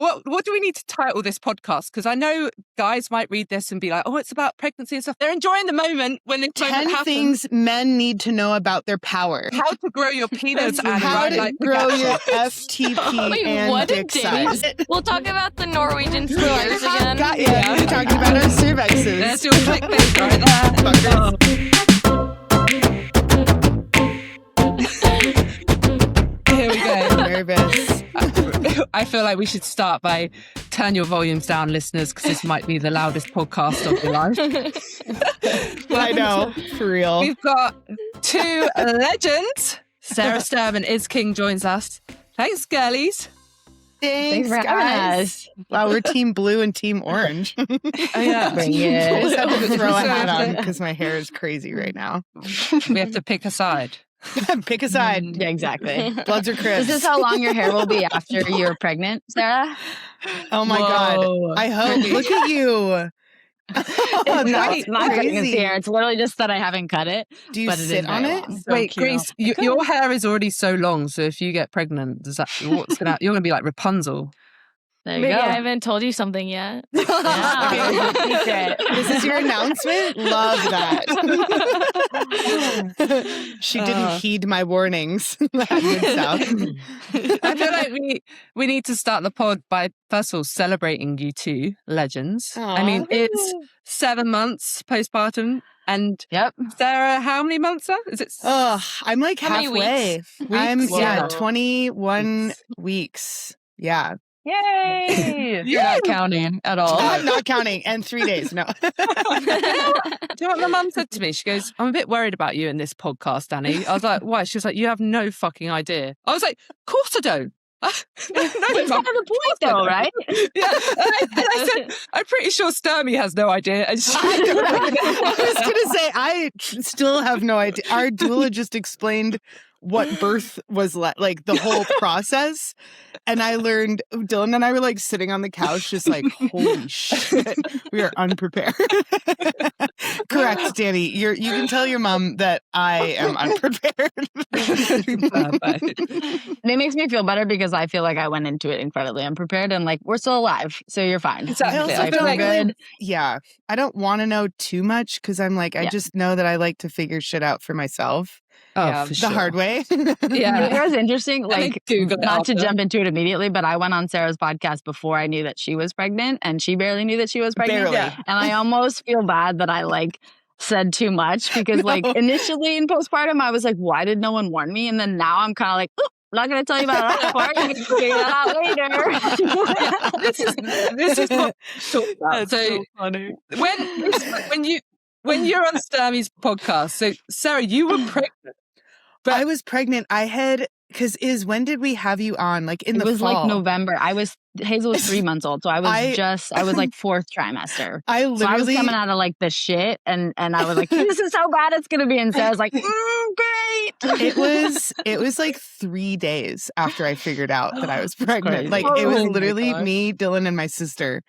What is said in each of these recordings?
What do we need to title this podcast? Because I know guys might read this and be like, oh, it's about pregnancy and stuff. They're enjoying the moment when the moment 10 happens. things men need to know about their power. How to grow your penis and how to grow your FTP Wait, and what dick did size. We'll talk about the Norwegian skiers again. Got you. We're talking about our cervixes. There's your clickbait right there. Here we go. Nervous. I feel like we should start by turn your volumes down, listeners, because this might be the loudest podcast of your life. I know, for real. We've got two legends. Sarah Sturm and Iz King joins us. Thanks, girlies. Thanks, for having guys. us. Wow, we're team blue and team orange. Oh, yeah. Bring I it. just had to throw a hat on because my hair is crazy right now. We have to pick a side. Pick a side. Yeah, exactly. Bloods or crisps. Is this how long your hair will be after you're pregnant, Sarah? Oh my God. I hope. Look at you. It's not crazy. pregnancy hair. It's literally just that I haven't cut it. Do you but it is sit on very it? long. Wait, cute. Grace, your hair is already so long, so if you get pregnant, you're gonna be like Rapunzel. There you Maybe go. I haven't told you something yet. Yeah. Secret. This is your announcement? Love that. She didn't heed my warnings. That good stuff. I feel like we need to start the pod by first of all celebrating you two legends. I mean, it's 7 months postpartum, and Yep. Sarah, how many months are? Is it? I'm like How many halfway. I'm Wow. 21 weeks. Yeah. Yay! You're not counting at all. I'm not counting. And 3 days. No. Do you know what my mum said to me? She goes, I'm a bit worried about you in this podcast, Danny. I was like, why? She was like, you have no fucking idea. I was like, of course I don't. No, That's Mum, kind of the point, though, right? Yeah. And I said, I'm pretty sure Sturmy has no idea. And she, I was going to say, I still have no idea. Our doula just explained what birth was like the whole process. And I learned, Dylan and I were like sitting on the couch, just like, holy shit, we are unprepared. Correct, Danny. You can tell your mom that I am unprepared. It makes me feel better because I feel like I went into it incredibly unprepared and like, we're still alive. So you're fine. Exactly. I also Like, feel we're like, good. yeah, I don't want to know too much because I'm like, I Yeah. just know that I like to figure shit out for myself oh, for the sure. hard way. Yeah. It was interesting, like, Google it not to after. jump into it immediately, but I went on Sarah's podcast before I knew that she was pregnant, and she barely knew that she was pregnant. Barely. Yeah. And I almost feel bad that I, like, said too much because, like, initially in postpartum, I was like, why did no one warn me? And then now I'm kind of like, oop, I'm not going to tell you about that part. You can figure that out later. This is what talk about. So funny. when you're on Sturmy's podcast, so Sarah, you were pregnant. But I was pregnant. I had, when did we have you on? Like in It the was fall? like November. Hazel was 3 months old. So I was like fourth trimester. I So I was literally, coming out of like the shit and I was like, this is how bad it's going to be. And Sarah's like, great. it was like 3 days after I figured out that I was pregnant. crazy. Like it was Oh my literally God. me, Dylan, and my sister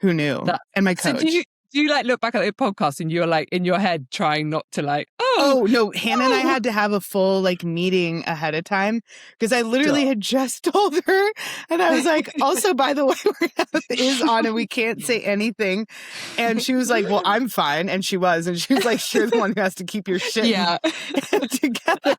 who knew, and my So coach. do you like look back at the podcast and you're like in your head trying not to like, Oh, no. Hannah and I had to have a full like meeting ahead of time because I literally had just told her. And I was like, also, by the way, is on and we can't say anything. And she was like, well, I'm fine. And she was. And she was like, you're the one who has to keep your shit together.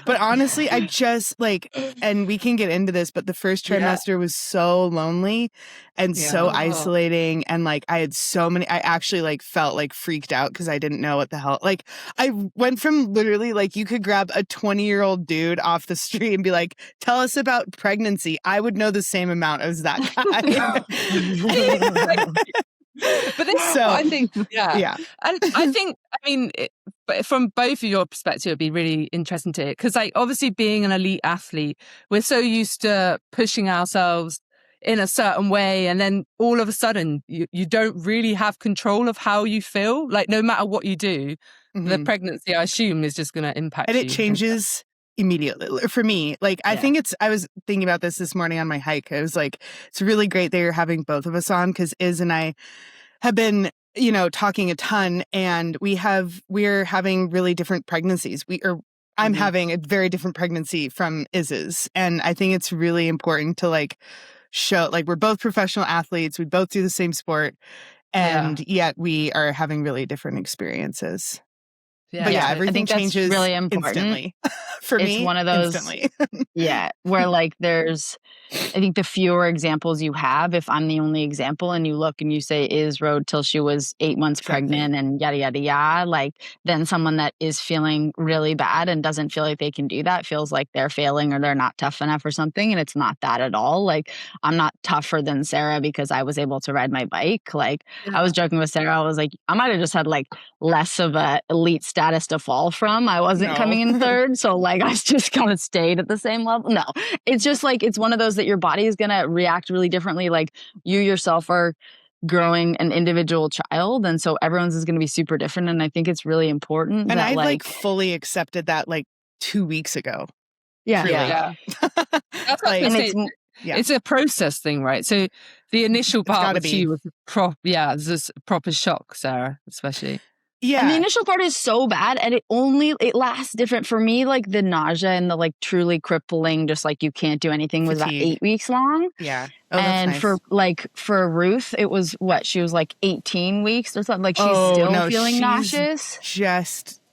But honestly, I just like, and we can get into this, but the first trimester was so lonely and so isolating. And like, I had so many, I actually like felt like freaked out because I didn't know what the hell, like I went from literally like you could grab a 20-year-old dude off the street and be like, tell us about pregnancy. I would know the same amount as that guy. But this, So, I think, yeah. And I think, I mean, but from both of your perspective, it'd be really interesting to hear because, like, obviously, being an elite athlete, we're so used to pushing ourselves in a certain way, and then all of a sudden, you don't really have control of how you feel. Like, no matter what you do, the pregnancy, I assume, is just going to impact And you. it changes immediately for me. Like, I think I was thinking about this morning on my hike. I was like, it's really great that you're having both of us on because Iz and I have been, talking a ton, and we're having really different pregnancies. I'm having a very different pregnancy from Iz's. And I think it's really important to like show, like, we're both professional athletes. We both do the same sport. And yet we are having really different experiences. But yeah, everything changes really important. Instantly. For it's me, one of those, instantly. where like I think the fewer examples you have, if I'm the only example and you look and you say, is rode till she was 8 months pregnant and yada, yada, yada, like then someone that is feeling really bad and doesn't feel like they can do that feels like they're failing or they're not tough enough or something. And it's not that at all. Like I'm not tougher than Sarah because I was able to ride my bike. Like I was joking with Sarah. I was like, I might have just had like less of a elite status to fall from. I wasn't coming in third. So like I just kind of stayed at the same level. No, it's just like, it's one of those that your body is going to react really differently. Like you yourself are growing an individual child. And so everyone's is going to be super different. And I think it's really important. And that, I like fully accepted that like 2 weeks ago. Yeah. Yeah. That's what I say. It's a process thing, right? So the initial part with you was this proper shock, Sarah, especially. Yeah. And the initial part is so bad and it lasts different for me. Like the nausea and the like truly crippling, just like you can't do anything was about 8 weeks long. Yeah. Oh, and nice. for Ruth, it was she was like 18 weeks or something. Like she's still feeling nauseous.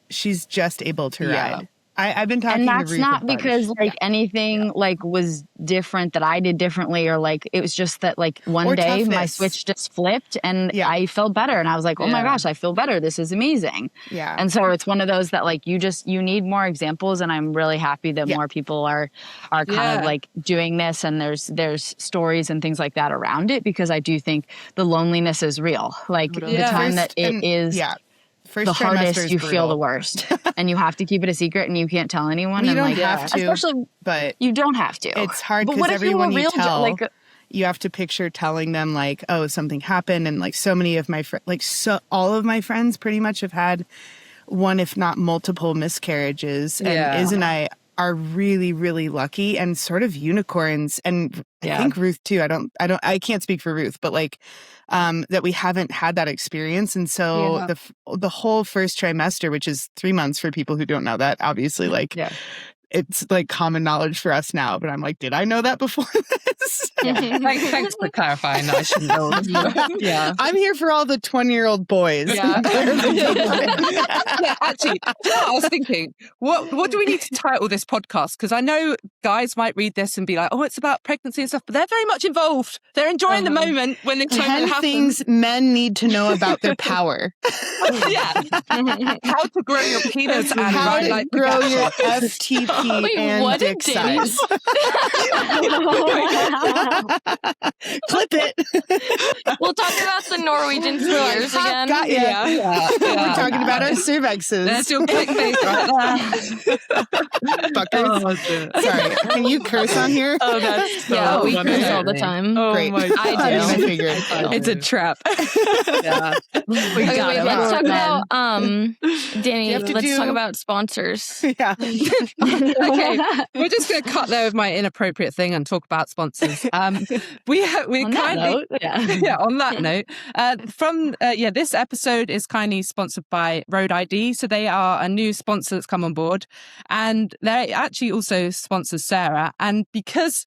She's just able to ride. I've been talking to Ruth. And that's not because like anything like was different that I did differently or like it was just that like one day my switch just flipped and I felt better and I was like, oh my gosh, I feel better. This is amazing. Yeah. And so it's one of those that like you need more examples and I'm really happy that more people are kind of like doing this and there's stories and things like that around it because I do think the loneliness is real. Like the time that it is First the hardest, you brutal. Feel the worst, and you have to keep it a secret, and you can't tell anyone. You and don't like, have to, especially, but you don't have to. It's hard because everyone you tell, you have to picture telling them like, "Oh, something happened," and like so many of my all of my friends pretty much have had one, if not multiple, miscarriages, and Iz and I are really, really lucky and sort of unicorns. And I think Ruth too. I can't speak for Ruth, but like, that we haven't had that experience. And so the whole first trimester, which is 3 months for people who don't know that, obviously, like, it's like common knowledge for us now, but I'm like, did I know that before this? Thanks for clarifying that. I shouldn't know. I'm here for all the 20-year-old boys. Actually, I was thinking, what do we need to title this podcast? Because I know guys might read this and be like, oh, it's about pregnancy and stuff, but they're very much involved. They're enjoying the moment when the moment 10 things men need to know about their power. How to grow your penis and how to grow your FTP. And dick size. Clip it. We'll talk about the Norwegian skiers again. We're talking about our cervixes. That's your clickbait right there. Fuckers. Sorry. Can you curse on here? Oh, that's so we curse all the time. Oh, great. My God. I do. It's a trap. Let's talk about Danni. Let's talk about sponsors. Yeah. Okay, we're just going to cut there with my inappropriate thing and talk about sponsors. We kindly, on that note, this episode is kindly sponsored by Road ID. So they are a new sponsor that's come on board, and they actually also sponsor Sarah. And because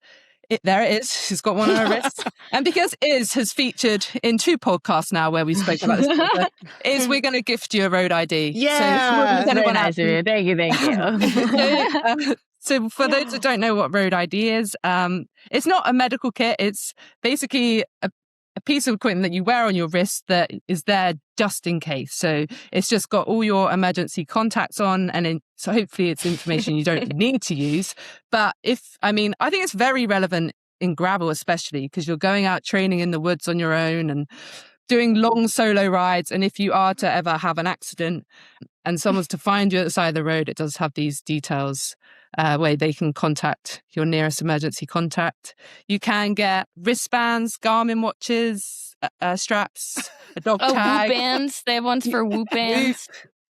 there it is. She's got one on her wrist. And because Iz has featured in 2 podcasts now where we spoke about this, we're going to gift you a Road ID. Yeah. So very nice of you. Thank you. So for those that don't know what Road ID is, it's not a medical kit. It's basically a piece of equipment that you wear on your wrist that is there just in case. So it's just got all your emergency contacts on, and so hopefully it's information you don't need to use. But I think it's very relevant in gravel, especially because you're going out training in the woods on your own and doing long solo rides. And if you are to ever have an accident and someone's to find you at the side of the road, it does have these details where they can contact your nearest emergency contact. You can get wristbands, Garmin watches, straps, a dog tag. Whoop bands. They have ones for whoop bands.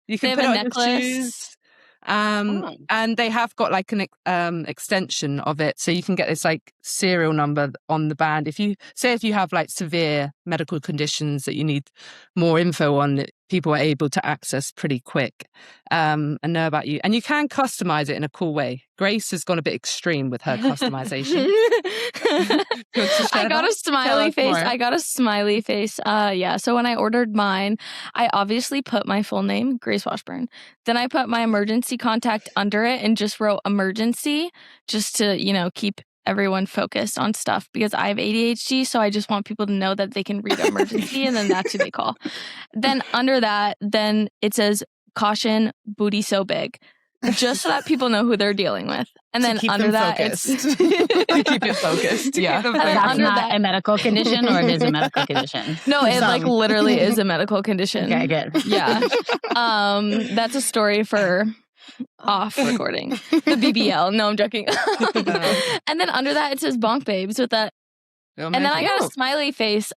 You can put it on your shoes. And they have got like an extension of it, so you can get this like serial number on the band. If you have like severe medical conditions that you need more info on, people are able to access pretty quick and know about you. And you can customize it in a cool way. Grace has gone a bit extreme with her customization. I got a smiley face. Yeah. So when I ordered mine, I obviously put my full name, Grace Washburn. Then I put my emergency contact under it and just wrote emergency just to, keep everyone focused on stuff because I have ADHD. So I just want people to know that they can read emergency and then that's who they call. Then under that, then it says caution, booty so big. Just so that people know who they're dealing with. And then under that, it's to keep it focused. Yeah. That's not a medical condition, or it is a medical condition? No, it literally is a medical condition. Okay, good. Yeah. That's a story for off recording. The BBL. No, I'm joking. And then under that, it says Bonk Babes with that. And then I got a smiley face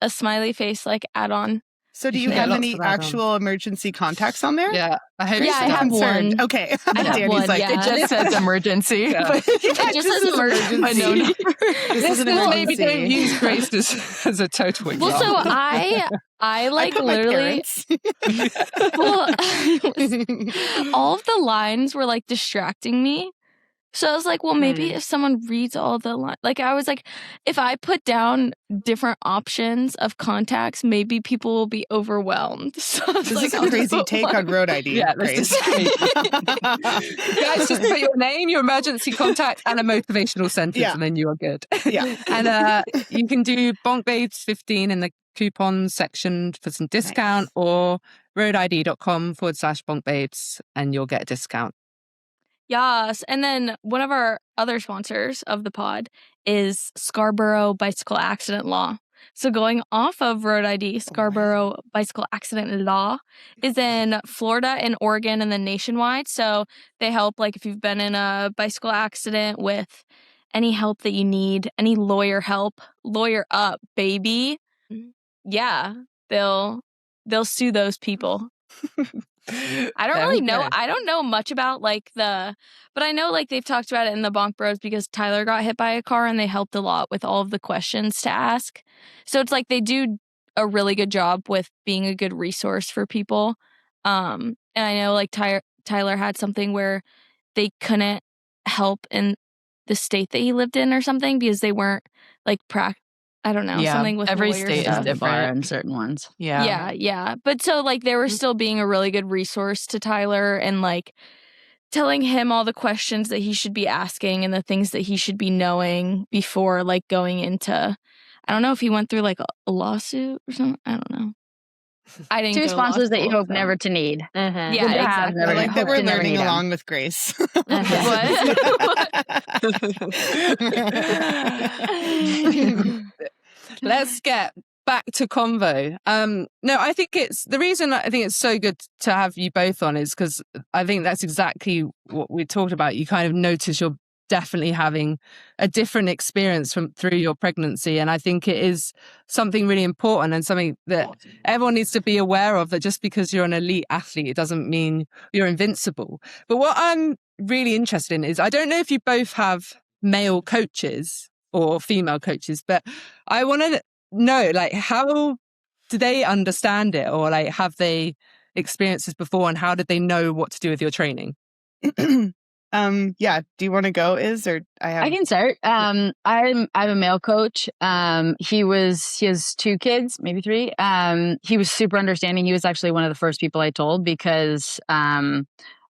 add-on. So do you have any actual emergency contacts on there? Yeah. I have one. Okay. I have one, it just says emergency. Yeah. It just says emergency. I know. This is an emergency. Maybe don't use Grace as a total example. Well, so I literally all of the lines were distracting me. So I was like, well, maybe if someone reads all the lines, I was like, if I put down different options of contacts, maybe people will be overwhelmed. So this is a crazy take on Road ID. Yeah, Grace. Guys, just put your name, your emergency contact, and a motivational sentence, and then you are good. Yeah. And you can do Bonk Babes 15 in the coupon section for some discount, or roadid.com/Bonk Babes, and you'll get a discount. Yes. And then one of our other sponsors of the pod is Scarborough Bicycle Accident Law. So going off of Road ID, Scarborough Bicycle Accident Law is in Florida and Oregon and then nationwide. So they help if you've been in a bicycle accident with any help that you need, any lawyer help, lawyer up, baby. Yeah, they'll sue those people. I don't really know. I don't know much about but I know they've talked about it in the Bonk Bros because Tyler got hit by a car and they helped a lot with all of the questions to ask. So it's they do a really good job with being a good resource for people. And I know Tyler had something where they couldn't help in the state that he lived in or something because they weren't I don't know, something with every lawyer state stuff. is different in certain ones. Yeah. But so they were still being a really good resource to Tyler and telling him all the questions that he should be asking and the things that he should be knowing before going into, I don't know if he went through a lawsuit or something. I don't know. I didn't. Two sponsors that you hope never to need. Yeah, exactly. I like that we're learning along with Grace. Let's get back to convo. No, I think the reason I think it's so good to have you both on is because I think that's exactly what we talked about. You kind of notice you're definitely having a different experience through your pregnancy, and I think it is something really important and something that everyone needs to be aware of, that just because you're an elite athlete it doesn't mean you're invincible. But what I'm really interested in is, I don't know if you both have male coaches or female coaches, but I want to know how do they understand it, or have they experienced this before, and how did they know what to do with your training? Yeah. Do you want to go, or I can start. I'm a male coach. He has 2 kids, maybe 3. He was super understanding. He was actually one of the first people I told because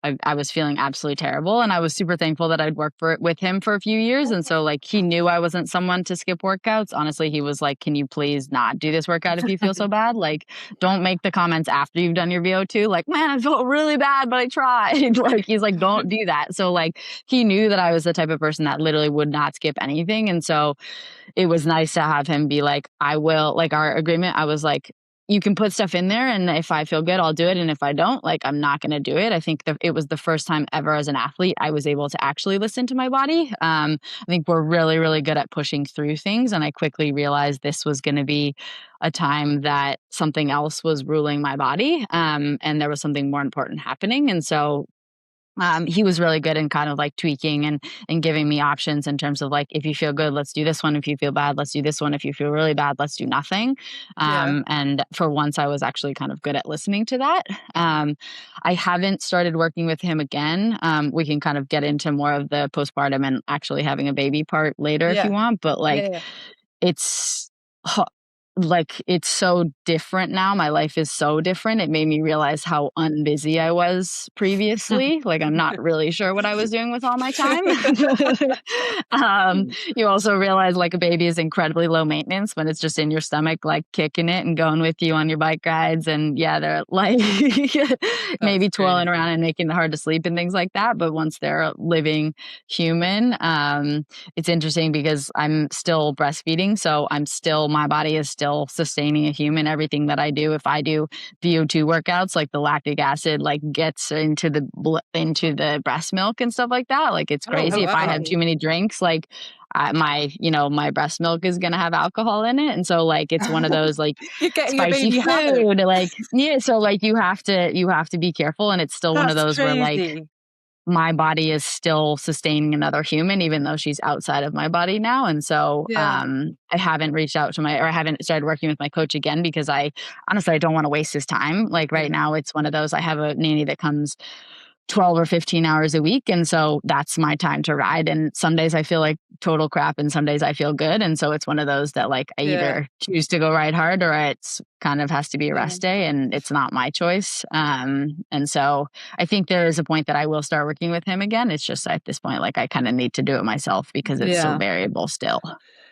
I was feeling absolutely terrible, and I was super thankful that I'd worked with him for a few years. And so he knew I wasn't someone to skip workouts. Honestly, he was like, can you please not do this workout if you feel so bad? Don't make the comments after you've done your VO2. Man, I felt really bad, but I tried. He's like, don't do that. So he knew that I was the type of person that literally would not skip anything. And so it was nice to have him be like, I will, our agreement. I was like, you can put stuff in there, and if I feel good, I'll do it. And if I don't, I'm not going to do it. I think it was the first time ever as an athlete I was able to actually listen to my body. I think we're really, really good at pushing through things. And I quickly realized this was going to be a time that something else was ruling my body. And there was something more important happening. And so he was really good in kind of like tweaking and giving me options in terms of like, if you feel good, let's do this one. If you feel bad, let's do this one. If you feel really bad, let's do nothing. And for once I was actually kind of good at listening to that. I haven't started working with him again. We can kind of get into more of the postpartum and actually having a baby part later if you want, but like it's like it's so different now. My life is so different. It made me realize how unbusy I was previously. Like I'm not really sure what I was doing with all my time. You also realize like a baby is incredibly low maintenance when it's just in your stomach, like kicking it and going with you on your bike rides. And yeah, they're like maybe twirling around and making it hard to sleep and things like that. But once they're a living human, it's interesting because I'm still breastfeeding. So my body is still sustaining a human. Everything that I do, if I do VO2 workouts, like the lactic acid like gets into the breast milk and stuff like that. Like it's crazy. If I have too many drinks, like my breast milk is gonna have alcohol in it, and so like it's one of those like spicy food. Like so like you have to be careful, and it's still one of those where like my body is still sustaining another human, even though she's outside of my body now. And so I haven't reached out to I haven't started working with my coach again because I don't want to waste his time. Like right now, it's one of those, I have a nanny that comes 12 or 15 hours a week. And so that's my time to ride. And some days I feel like total crap and some days I feel good. And so it's one of those that like I either choose to go ride hard or it's kind of has to be a rest day and it's not my choice. And so I think there is a point that I will start working with him again. It's just at this point, like I kind of need to do it myself because it's so variable still.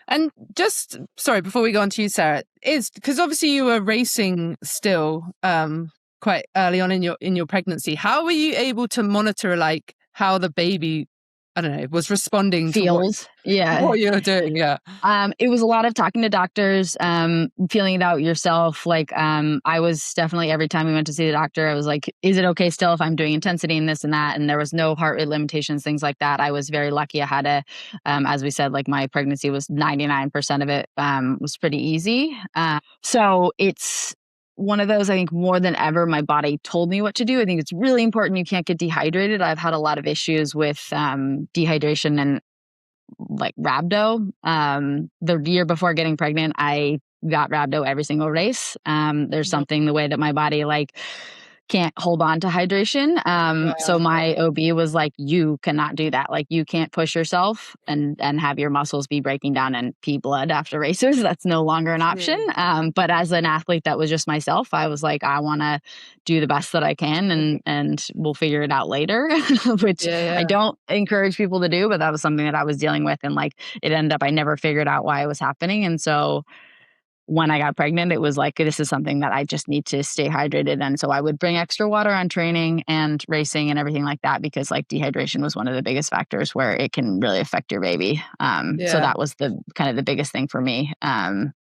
And just, sorry, before we go on to you, Sarah, is because obviously you were racing still, quite early on in your pregnancy. How were you able to monitor like how the baby, I don't know, was responding to what you were doing? It was a lot of talking to doctors, feeling it out yourself. Like I was definitely, every time we went to see the doctor, I was like, is it okay still if I'm doing intensity and this and that? And there was no heart rate limitations, things like that. I was very lucky. I had as we said, like my pregnancy was 99% of it was pretty easy. So it's one of those, I think more than ever, my body told me what to do. I think it's really important. You can't get dehydrated. I've had a lot of issues with dehydration and like rhabdo. The year before getting pregnant, I got rhabdo every single race. There's something the way that my body like can't hold on to hydration. So my OB was like, you cannot do that. Like you can't push yourself and have your muscles be breaking down and pee blood after races. That's no longer an option. But as an athlete that was just myself, I was like, I want to do the best that I can and we'll figure it out later, which I don't encourage people to do, but that was something that I was dealing with. And like, it ended up, I never figured out why it was happening. And so when I got pregnant, it was like, this is something that I just need to stay hydrated. And so I would bring extra water on training and racing and everything like that, because like dehydration was one of the biggest factors where it can really affect your baby. So that was the kind of the biggest thing for me,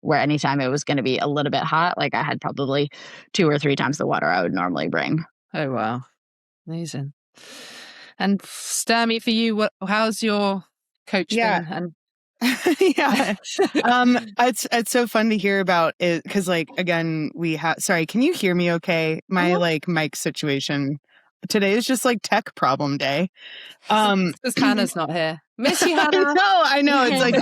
where anytime it was going to be a little bit hot, like I had probably 2 or 3 times the water I would normally bring. Oh, wow. Amazing. And Sturmy, for you, how's your coach been? And it's so fun to hear about it because like again sorry, can you hear me okay? My like mic situation today is just like tech problem day. Because Hannah's not here. Miss you, Hannah. I know it's like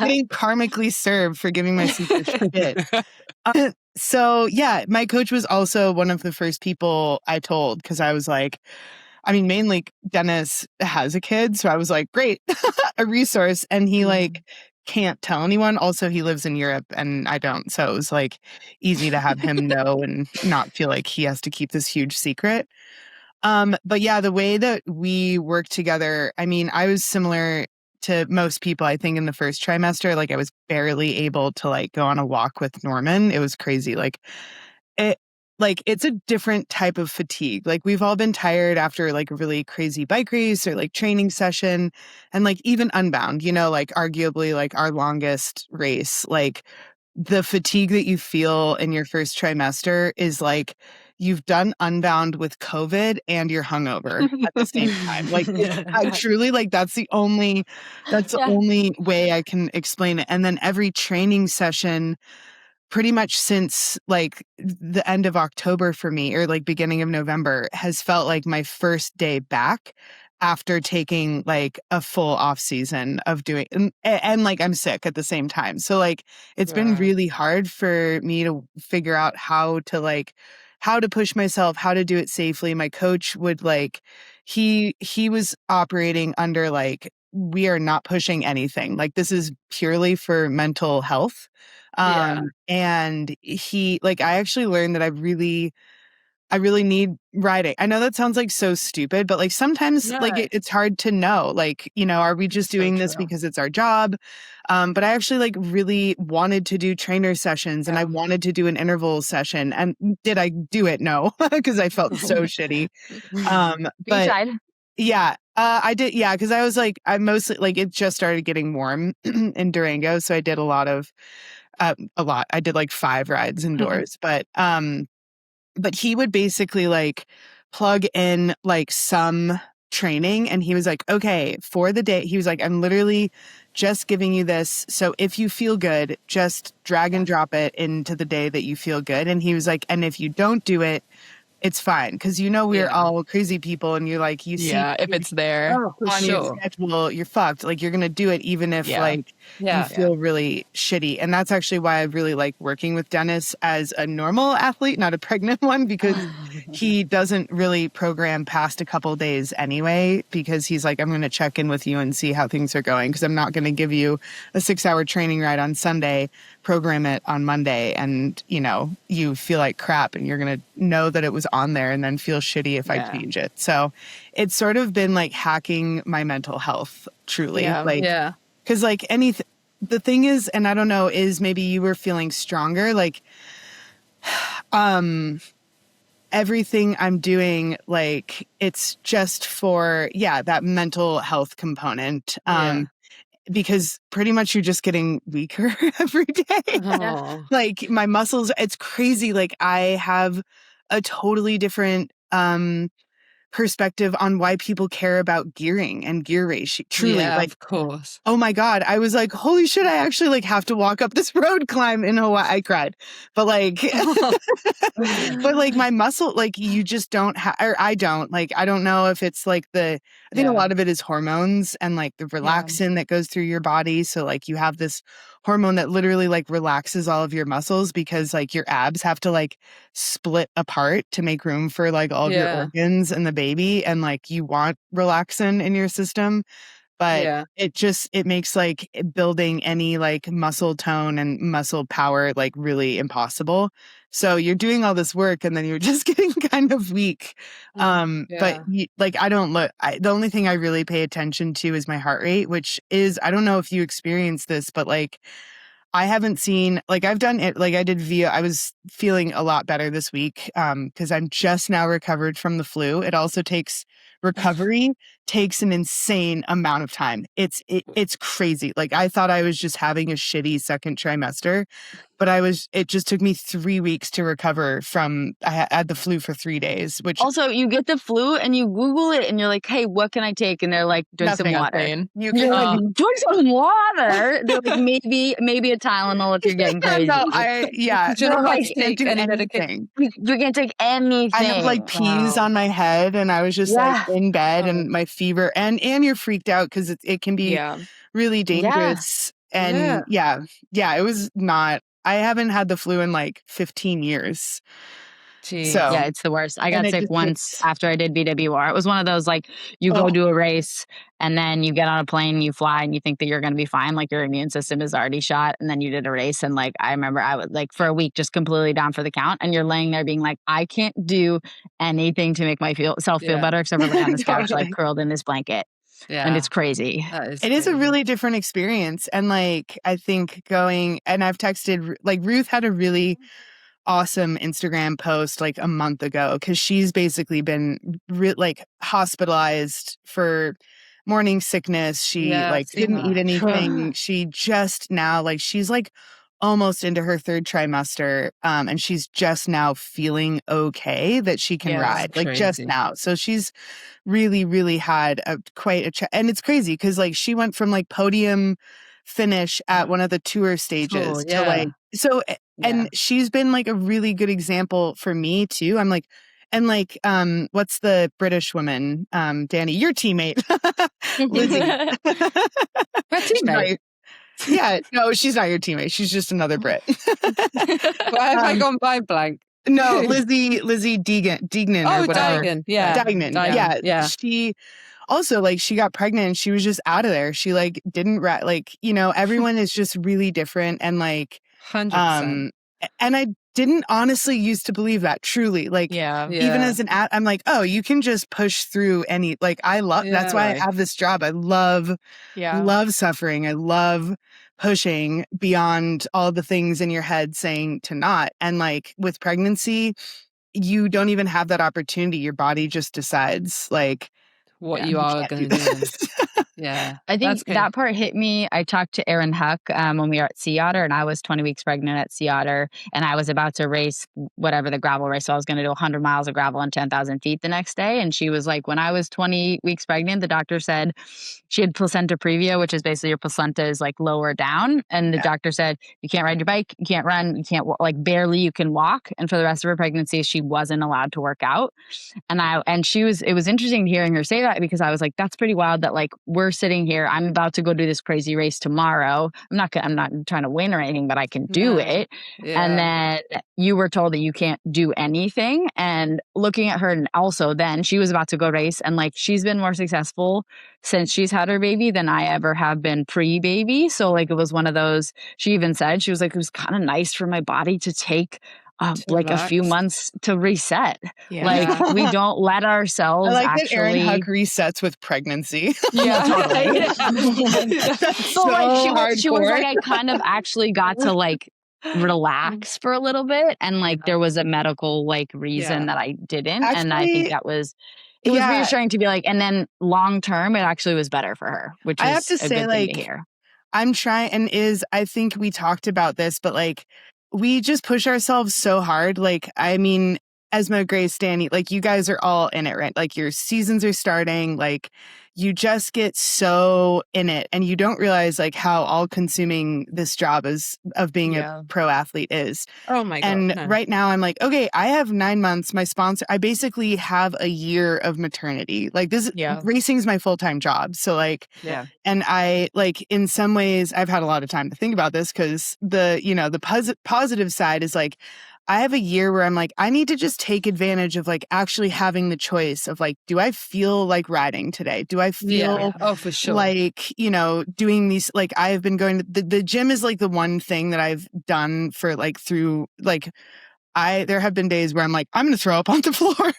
getting karmically served for giving my secret shit. So yeah, my coach was also one of the first people I told because I was like, I mean, mainly Dennis has a kid. So I was like, great, a resource. And he like can't tell anyone. Also, he lives in Europe and I don't. So it was like easy to have him know and not feel like he has to keep this huge secret. But yeah, the way that we work together, I mean, I was similar to most people, I think, in the first trimester. Like I was barely able to like go on a walk with Norman. It was crazy. It's a different type of fatigue. Like we've all been tired after like a really crazy bike race or like training session and like even Unbound, like arguably like our longest race, like the fatigue that you feel in your first trimester is like you've done Unbound with COVID and you're hungover at the same time. Like I truly like that's the only way I can explain it. And then every training session pretty much since like the end of October for me, or like beginning of November, has felt like my first day back after taking like a full off season of doing, and like I'm sick at the same time. So like it's been really hard for me to figure out how to push myself, how to do it safely. My coach would like, he was operating under like, we are not pushing anything. Like this is purely for mental health. And he like, I actually learned that I really need riding. I know that sounds like so stupid, but like sometimes like it's hard to know, like, you know, are we just doing this because it's our job? But I actually like really wanted to do trainer sessions and I wanted to do an interval session. And did I do it? No, because I felt so shitty. But yeah, I did. Yeah. Cause I was like, I mostly like, it just started getting warm in Durango. So I did a lot. I did like 5 rides indoors, but he would basically like plug in like some training and he was like, okay, for the day, he was like, I'm literally just giving you this. So if you feel good, just drag and drop it into the day that you feel good. And he was like, and if you don't do it, it's fine. Cause you know, we're all crazy people and you're like, you see if it's there on your schedule, you're fucked. Like you're going to do it even if like you feel really shitty. And that's actually why I really like working with Dennis as a normal athlete, not a pregnant one, because he doesn't really program past a couple days anyway, because he's like, I'm going to check in with you and see how things are going. Cause I'm not going to give you a 6-hour training ride on Sunday, program it on Monday. And you know, you feel like crap and you're going to know that it was on there and then feel shitty if I change it. So it's sort of been like hacking my mental health truly. Cause like the thing is, and I don't know, is maybe you were feeling stronger. Like, everything I'm doing, like it's just for, that mental health component. Because pretty much you're just getting weaker every day. Like my muscles, it's crazy. Like I have a totally different perspective on why people care about gearing and gear ratio. Truly, like, of course. Oh my God. I was like, holy shit, I actually like have to walk up this road climb in Hawaii. I cried. But like, but like my muscle, like you just don't have, or I don't, like, I don't know if it's like I think a lot of it is hormones and like the relaxin that goes through your body. So like you have this hormone that literally like relaxes all of your muscles because like your abs have to like split apart to make room for like all of your organs and the baby. And like you want relaxin in your system. But it makes like building any like muscle tone and muscle power like really impossible. So you're doing all this work and then you're just getting kind of weak. But like I don't look, the only thing I really pay attention to is my heart rate, which is, I don't know if you experience this, but like I haven't seen, like I've done it, like I did I was feeling a lot better this week because I'm just now recovered from the flu. It also recovery takes an insane amount of time. It's crazy. Like I thought I was just having a shitty second trimester, but it just took me 3 weeks to recover from, I had the flu for 3 days, which also you get the flu and you Google it and you're like, hey, what can I take? And they're like, drink some water. You're like, drink some water. They're like, maybe a Tylenol if you're getting crazy. Can't do anything. You can't take anything. I have like peas on my head and I was just like in bed and my fever and you're freaked out because it can be really dangerous. And it was not, I haven't had the flu in like 15 years. Jeez. So, yeah, it's the worst. I got sick once after I did BWR. It was one of those like you go do a race and then you get on a plane, you fly and you think that you're going to be fine. Like your immune system is already shot. And then you did a race. And like, I remember I was like for a week, just completely down for the count. And you're laying there being like, I can't do anything to make myself feel better except for laying on this couch, like curled in this blanket. Yeah. And it's crazy. It is a really different experience. And like, I think and I've texted, like Ruth had a really awesome Instagram post like a month ago because she's basically been like hospitalized for morning sickness. She didn't eat anything. She just now, like she's like almost into her 3rd trimester. And she's just now feeling okay that she can ride, like just now. So she's really, really had quite and it's crazy because like she went from like podium finish at one of the tour stages to like, so And she's been like a really good example for me too. I'm like, and like, what's the British woman? Danny, your teammate, Lizzie. My teammate. Yeah, no, she's not your teammate. She's just another Brit. Why have I gone by blank? No, Lizzie Deignan or whatever. Deignan, yeah. Deignan, yeah. She also, like, she got pregnant and she was just out of there. She, like, didn't, like, you know, everyone is just really different. And, like, 100%. And I didn't honestly used to believe that, truly. Like, even as an I'm like, oh, you can just push through any, like, I love, that's why I have this job. I love suffering. I love pushing beyond all the things in your head saying to not. And like with pregnancy, you don't even have that opportunity. Your body just decides like what you are going to do. Yeah. I think that part hit me. I talked to Erin Huck when we were at Sea Otter, and I was 20 weeks pregnant at Sea Otter, and I was about to race whatever the gravel race. So I was going to do 100 miles of gravel and 10,000 feet the next day. And she was like, when I was 20 weeks pregnant, the doctor said she had placenta previa, which is basically your placenta is like lower down. And the doctor said, you can't ride your bike, you can't run, you can't like barely you can walk. And for the rest of her pregnancy, she wasn't allowed to work out. And it was interesting hearing her say that, because I was like, that's pretty wild that like we're sitting here, I'm about to go do this crazy race tomorrow. I'm not trying to win or anything, but I can do it. Yeah. And then you were told that you can't do anything. And looking at her, and also then she was about to go race, and like she's been more successful since she's had her baby than I ever have been pre-baby. So like it was one of those, she even said, she was like, it was kind of nice for my body to take like a few months to reset. Yeah. Like we don't let ourselves I like that Erin Huck resets with pregnancy. Yeah, totally. So like she was like, I kind of actually got to like relax for a little bit, and like there was a medical like reason that I didn't. Actually, and I think that was it was reassuring to be like, and then long term it actually was better for her, which is I have to say, like, to hear. I'm trying, and I think we talked about this, but like we just push ourselves so hard. Like, I mean, Esma, Grace, Danny, like you guys are all in it, right? Like your seasons are starting, like you just get so in it, and you don't realize like how all consuming this job of being a pro athlete is. Oh my God. And right now I'm like, okay, I have 9 months. My sponsor, I basically have a year of maternity. Like this racing is my full-time job. So like, and I like, in some ways I've had a lot of time to think about this, because the positive side is like, I have a year where I'm like, I need to just take advantage of like actually having the choice of like, do I feel like riding today? Do I feel for sure, like, doing these, like I've been going to the gym is like the one thing that I've done for like through like there have been days where I'm like, I'm going to throw up on the floor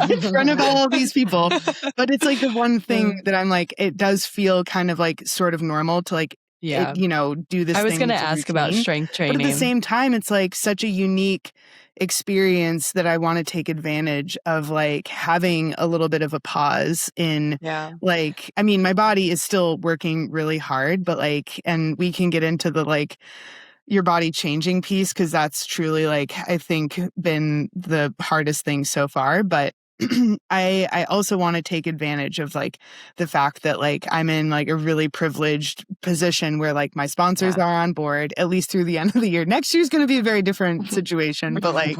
in front of all of these people. But it's like the one thing that I'm like, it does feel kind of like sort of normal to like, do this. I was going to ask about strength training. But at the same time, it's like such a unique experience that I want to take advantage of, like having a little bit of a pause in like, I mean, my body is still working really hard, but like, and we can get into the like your body changing piece, because that's truly like, I think been the hardest thing so far. But I also want to take advantage of like the fact that like I'm in like a really privileged position where like my sponsors are on board at least through the end of the year. Next year's going to be a very different situation, but like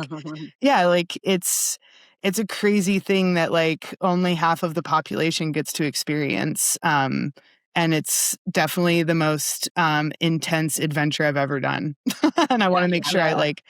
like it's a crazy thing that like only half of the population gets to experience, and it's definitely the most intense adventure I've ever done. And I want to make sure I like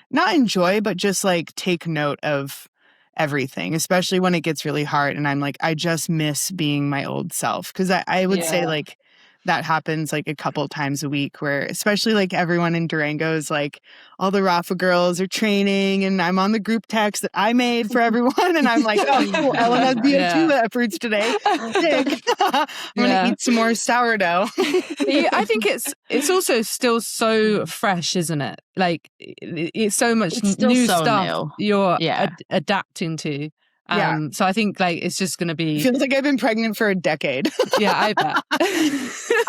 not enjoy, but just like take note of everything, especially when it gets really hard. And I'm like, I just miss being my old self. Because I would say like that happens like a couple times a week, where especially like everyone in Durango is like, all the Rafa girls are training, and I'm on the group text that I made for everyone, and I'm like, oh cool, Ellen has VO2 efforts today. I'm gonna eat some more sourdough. I think it's also still so fresh, isn't it? Like it's so much new stuff you're adapting to. So I think like it's just going to be. Feels like I've been pregnant for a decade. Yeah, I bet.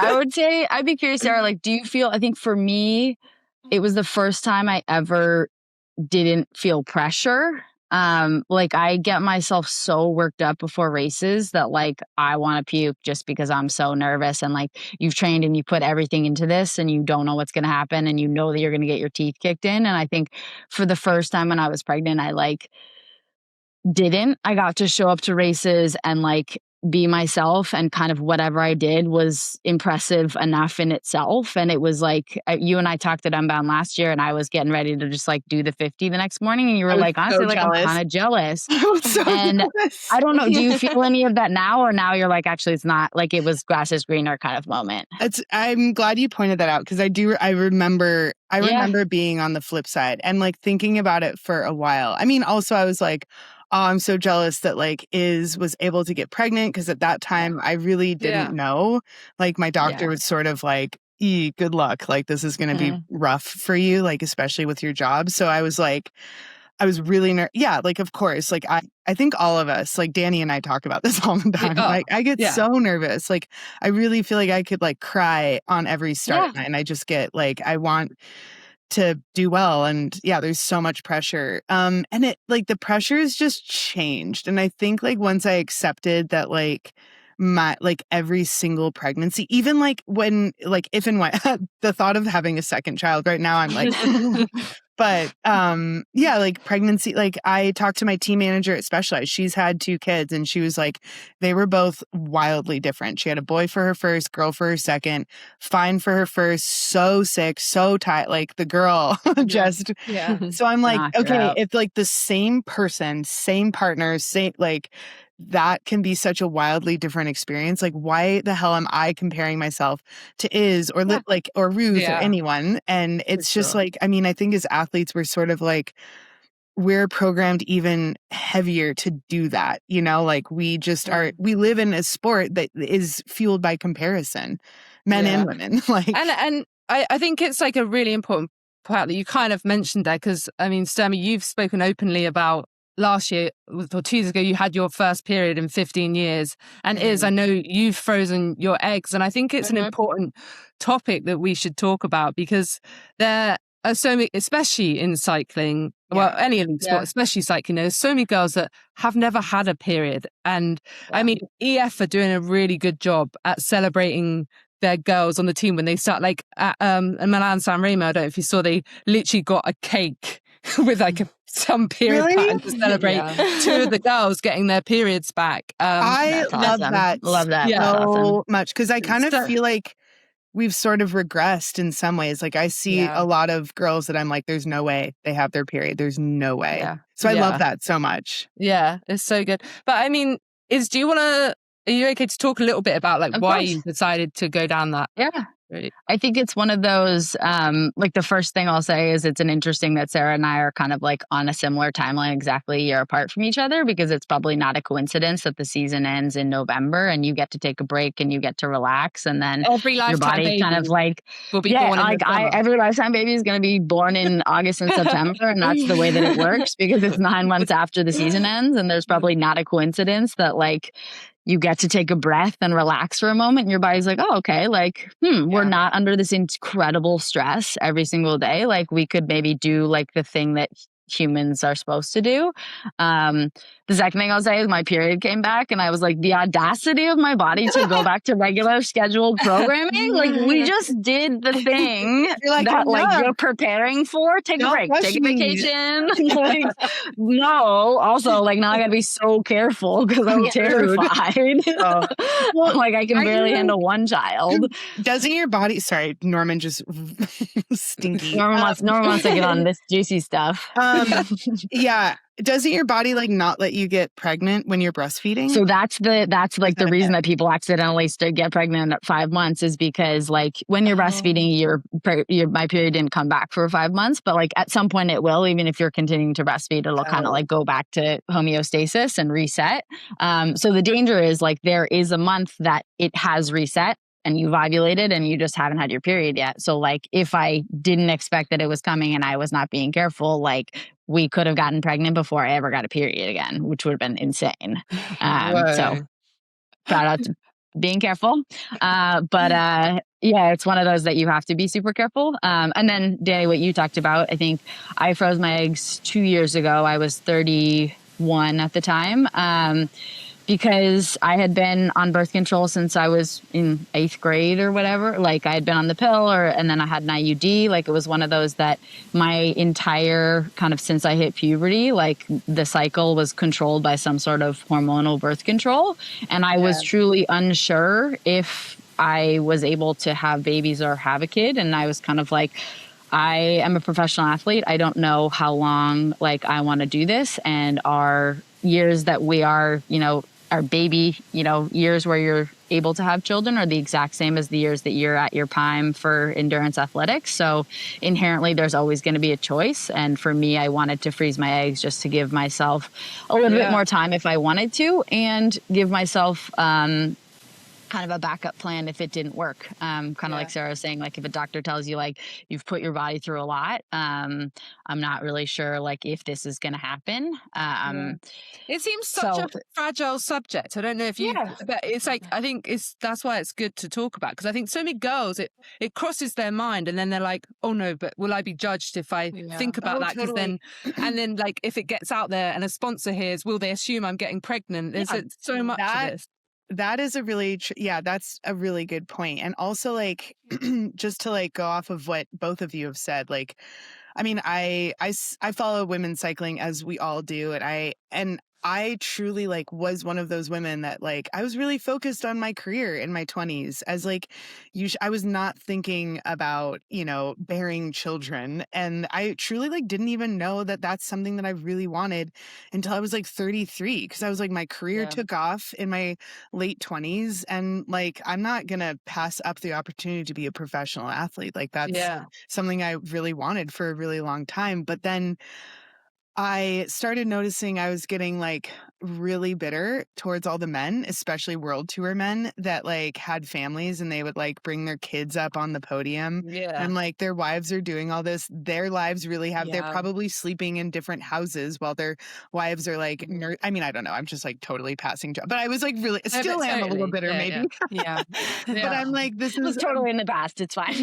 I would say, I'd be curious, Sarah, like, do you feel, I think for me, it was the first time I ever didn't feel pressure. Like I get myself so worked up before races that like I want to puke just because I'm so nervous. And like you've trained and you put everything into this and you don't know what's going to happen and you know that you're going to get your teeth kicked in. And I think for the first time when I was pregnant, I got to show up to races and like be myself, and kind of whatever I did was impressive enough in itself. And it was like you and I talked at Unbound last year and I was getting ready to just like do the 50 the next morning and you were like, honestly, like I'm kind of jealous. I was so and jealous. I don't know, do you feel any of that now, or now you're like, actually it's not, like it was grass is greener kind of moment? I'm glad you pointed that out, because I remember being on the flip side and like thinking about it for a while. I mean, also I was like, oh, I'm so jealous that like was able to get pregnant, because at that time I really didn't know. Like my doctor was sort of like, good luck. Like this is going to be rough for you, like especially with your job. So I was like, I was really like of course, like I think all of us, like Danni and I talk about this all the time. Like I get so nervous. Like I really feel like I could like cry on every start line. I just get like, I want to do well, and there's so much pressure, and it like the pressure has just changed. And I think like once I accepted that like my like every single pregnancy, even like when like if and when the thought of having a second child right now, I'm like but like pregnancy, like I talked to my team manager at Specialized. She's had 2 kids and she was like, they were both wildly different. She had a boy for her first, girl for her second, fine for her first, so sick, so tight, like the girl just so I'm like, okay, if like the same person, same partner, same like that can be such a wildly different experience. Like, why the hell am I comparing myself to or Ruth or anyone? And it's just like, I mean, I think as athletes, we're sort of like, we're programmed even heavier to do that. You know, like we just we live in a sport that is fueled by comparison, men and women. Like, and I think it's like a really important part that you kind of mentioned there, because I mean, Sturmy, you've spoken openly about last year or 2 years ago, you had your first period in 15 years. And I know you've frozen your eggs. And I think it's an important topic that we should talk about, because there are so many, especially in cycling, well, any elite sport, especially cycling, there's so many girls that have never had a period. And I mean, EF are doing a really good job at celebrating their girls on the team when they start, like at Milan San Remo. I don't know if you saw, they literally got a cake with like some period pattern to celebrate 2 of the girls getting their periods back. I love that. Love that. So much, because I kind of feel like we've sort of regressed in some ways. Like I see a lot of girls that I'm like, there's no way they have their period. There's no way. So I love that so much. Yeah, it's so good. But I mean, are you okay to talk a little bit about like why you decided to go down that? I think it's one of those, like the first thing I'll say is it's an interesting that Sarah and I are kind of like on a similar timeline, exactly a year apart from each other, because it's probably not a coincidence that the season ends in November and you get to take a break and you get to relax, and then every your body kind of like will be born like every lifetime baby is going to be born in August and September, and that's the way that it works, because it's 9 months after the season ends, and there's probably not a coincidence that like you get to take a breath and relax for a moment, and your body's like, oh, okay, like, we're not under this incredible stress every single day. Like we could maybe do like the thing that humans are supposed to do. The second thing I'll say is my period came back, and I was like, the audacity of my body to go back to regular scheduled programming. Like we just did the thing that like you're preparing for. Take a break, take a vacation. Like, no, also like now I gotta be so careful because I'm terrified. Like I can barely handle one child. Doesn't your body? Sorry, Norman just stinky. Norman wants to get on this juicy stuff. Doesn't your body like not let you get pregnant when you're breastfeeding? So that's like the reason that people accidentally get pregnant at 5 months is because like when you're breastfeeding, my period didn't come back for 5 months, but like at some point it will. Even if you're continuing to breastfeed, it'll kind of like go back to homeostasis and reset. So the danger is like there is a month that it has reset and you've ovulated and you just haven't had your period yet. So like if I didn't expect that it was coming and I was not being careful, like we could have gotten pregnant before I ever got a period again, which would have been insane. So shout out to being careful. But Yeah, it's one of those that you have to be super careful. And then, Danny, what you talked about, I think I froze my eggs 2 years ago. I was 31 at the time, because I had been on birth control since I was in 8th grade or whatever. Like I had been on the pill, and then I had an IUD. Like it was one of those that my entire kind of since I hit puberty, like the cycle was controlled by some sort of hormonal birth control. And I was truly unsure if I was able to have babies or have a kid. And I was kind of like, I am a professional athlete. I don't know how long like I want to do this. And our years that we are, our baby, years where you're able to have children are the exact same as the years that you're at your prime for endurance athletics. So inherently there's always going to be a choice. And for me, I wanted to freeze my eggs just to give myself a little bit more time if I wanted to, and give myself, kind of a backup plan if it didn't work. Kind of like Sarah was saying, like if a doctor tells you like you've put your body through a lot, I'm not really sure like if this is going to happen. It seems such a fragile subject. I don't know if you, but it's like, I think that's why it's good to talk about, because I think so many girls, it crosses their mind and then they're like, oh no, but will I be judged if I think about that? Because then, and then like if it gets out there and a sponsor hears, will they assume I'm getting pregnant? There's so much of this. That is a really, that's a really good point. And also like, just to like go off of what both of you have said, like, I mean, I follow women's cycling as we all do. And I truly like was one of those women that like, I was really focused on my career in my 20s as like, I was not thinking about, bearing children. And I truly like didn't even know that that's something that I really wanted until I was like 33. Cause I was like, my career took off in my late 20s. And like, I'm not going to pass up the opportunity to be a professional athlete. Like that's something I really wanted for a really long time. But then I started noticing I was getting like really bitter towards all the men, especially world tour men that like had families and they would like bring their kids up on the podium. And like their wives are doing all this. Their lives really have, they're probably sleeping in different houses while their wives are like, I mean, I don't know. I'm just like totally passing job, but I was like really, still am a little bitter maybe. But I'm like, this is totally in the past. It's fine.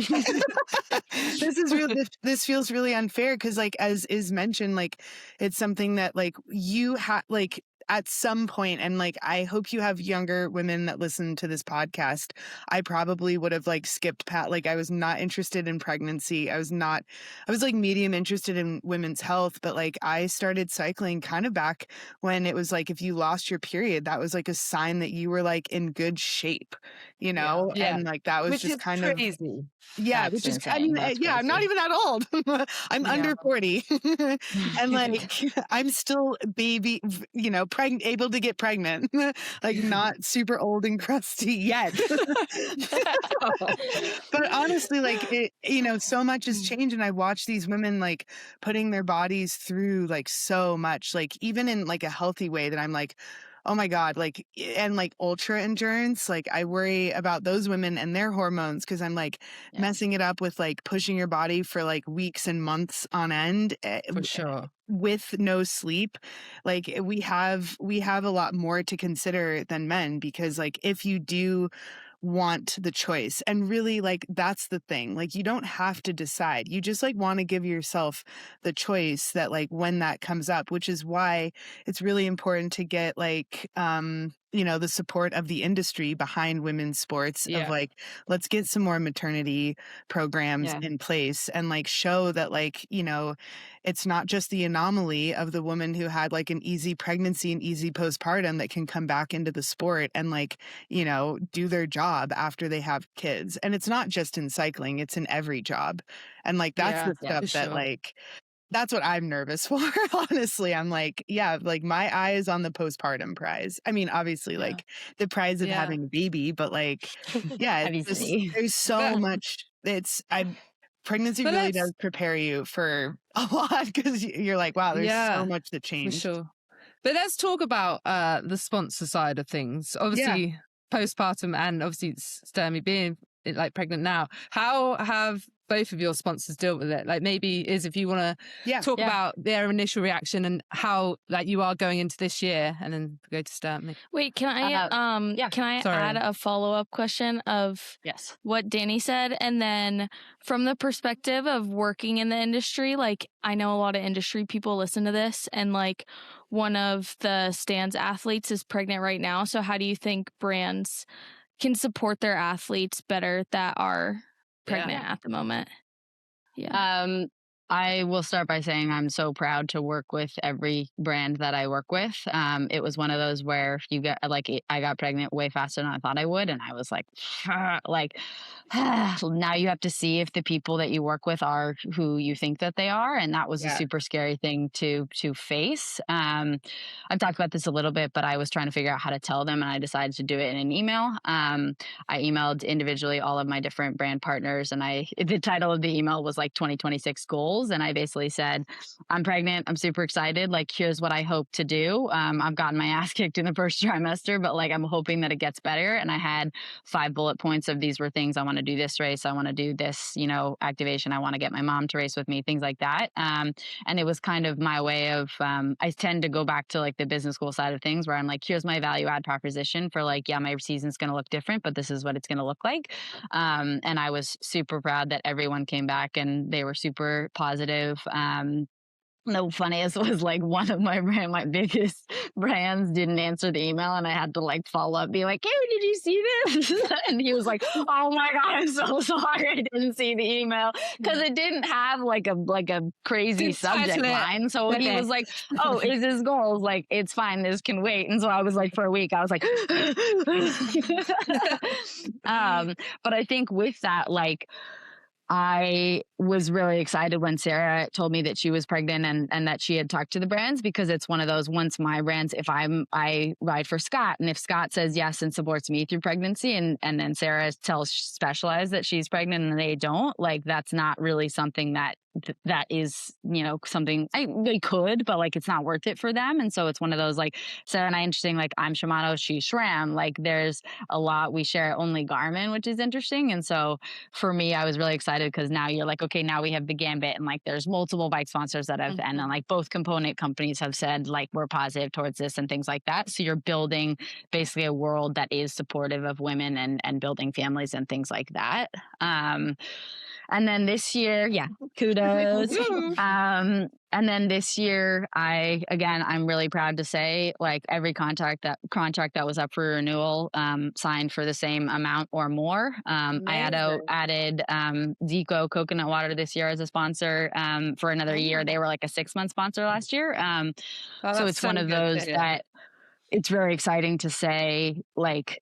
This is really, this feels really unfair. Cause like, as is mentioned, like, it's something that like you have like at some point, and like I hope you have younger women that listen to this podcast. I probably would have like skipped past, like I was not interested in pregnancy. I was like medium interested in women's health, but like I started cycling kind of back when it was like if you lost your period, that was like a sign that you were like in good shape, and like that was which just is kind crazy. Of which is, I mean, I'm not even that old. I'm under 40 and like I'm still baby, able to get pregnant, like not super old and crusty yet. But honestly, like it, so much has changed, and I watch these women like putting their bodies through like so much, like even in like a healthy way that I'm like, oh my God, like, and like ultra endurance, like I worry about those women and their hormones because I'm like messing it up with like pushing your body for like weeks and months on end. For sure. With no sleep. Like we have a lot more to consider than men, because like if you do want the choice, and really like that's the thing, like you don't have to decide, you just like want to give yourself the choice that like when that comes up, which is why it's really important to get like the support of the industry behind women's sports of like, let's get some more maternity programs in place and like show that like, it's not just the anomaly of the woman who had like an easy pregnancy and easy postpartum that can come back into the sport and like, do their job after they have kids. And it's not just in cycling, it's in every job. And like, that's the stuff that like, that's what I'm nervous for. Honestly, I'm like, like my eye is on the postpartum prize. I mean, obviously like the prize of having a baby, but like, there's so much. Pregnancy really does prepare you for a lot, because you're like, wow, there's so much that changed. For sure. But let's talk about the sponsor side of things. Obviously, postpartum, and obviously Sturmy being like pregnant now. How have both of your sponsors deal with it. Like maybe if you want to talk about their initial reaction and how like you are going into this year, and then go to Sturt. Wait, can I add a follow-up question of what Danni said? And then from the perspective of working in the industry, like I know a lot of industry people listen to this, and like one of the Stan's athletes is pregnant right now. So how do you think brands can support their athletes better that are pregnant at the moment? I will start by saying I'm so proud to work with every brand that I work with. It was one of those where I got pregnant way faster than I thought I would. And I was like, now you have to see if the people that you work with are who you think that they are. And that was a super scary thing to face. I've talked about this a little bit, but I was trying to figure out how to tell them, and I decided to do it in an email. I emailed individually all of my different brand partners, and the title of the email was like 2026 goals. And I basically said, I'm pregnant. I'm super excited. Like, here's what I hope to do. I've gotten my ass kicked in the first trimester, but like, I'm hoping that it gets better. And I had 5 bullet points of these were things. I want to do this race. I want to do this, activation. I want to get my mom to race with me, things like that. And it was kind of my way of, I tend to go back to like the business school side of things where I'm like, here's my value add proposition for like, my season's going to look different, but this is what it's going to look like. And I was super proud that everyone came back and they were super positive. The funniest was like one of my biggest brands didn't answer the email, and I had to like follow up, be like, hey, did you see this? And he was like, oh my God, I'm so sorry I didn't see the email, because it didn't have like a crazy subject line. So he was like, oh, is this goals? Like, it's fine, this can wait. And so I was like, for a week, I was like, but I think with that, like, I was really excited when Sarah told me that she was pregnant and that she had talked to the brands, because it's one of those, once my brands, if I ride for Scott, and if Scott says yes and supports me through pregnancy, and then Sarah tells Specialized that she's pregnant and they don't, like, that's not really something that is, something they could, but like, it's not worth it for them. And so it's one of those, like, Sarah and I, interesting, like, I'm Shimano, she's SRAM, like, there's a lot, we share only Garmin, which is interesting. And so for me, I was really excited, because now you're like, okay, now we have the Gambit, and like, there's multiple bike sponsors that have, and then like both component companies have said like, we're positive towards this and things like that. So you're building basically a world that is supportive of women and building families and things like that. And then this year, kudos. And then this year, I'm really proud to say, like, every contract that was up for renewal, signed for the same amount or more. I added Zico Coconut Water this year as a sponsor for another year. They were like a 6-month sponsor last year. So it's one of those that it's very exciting to say, like,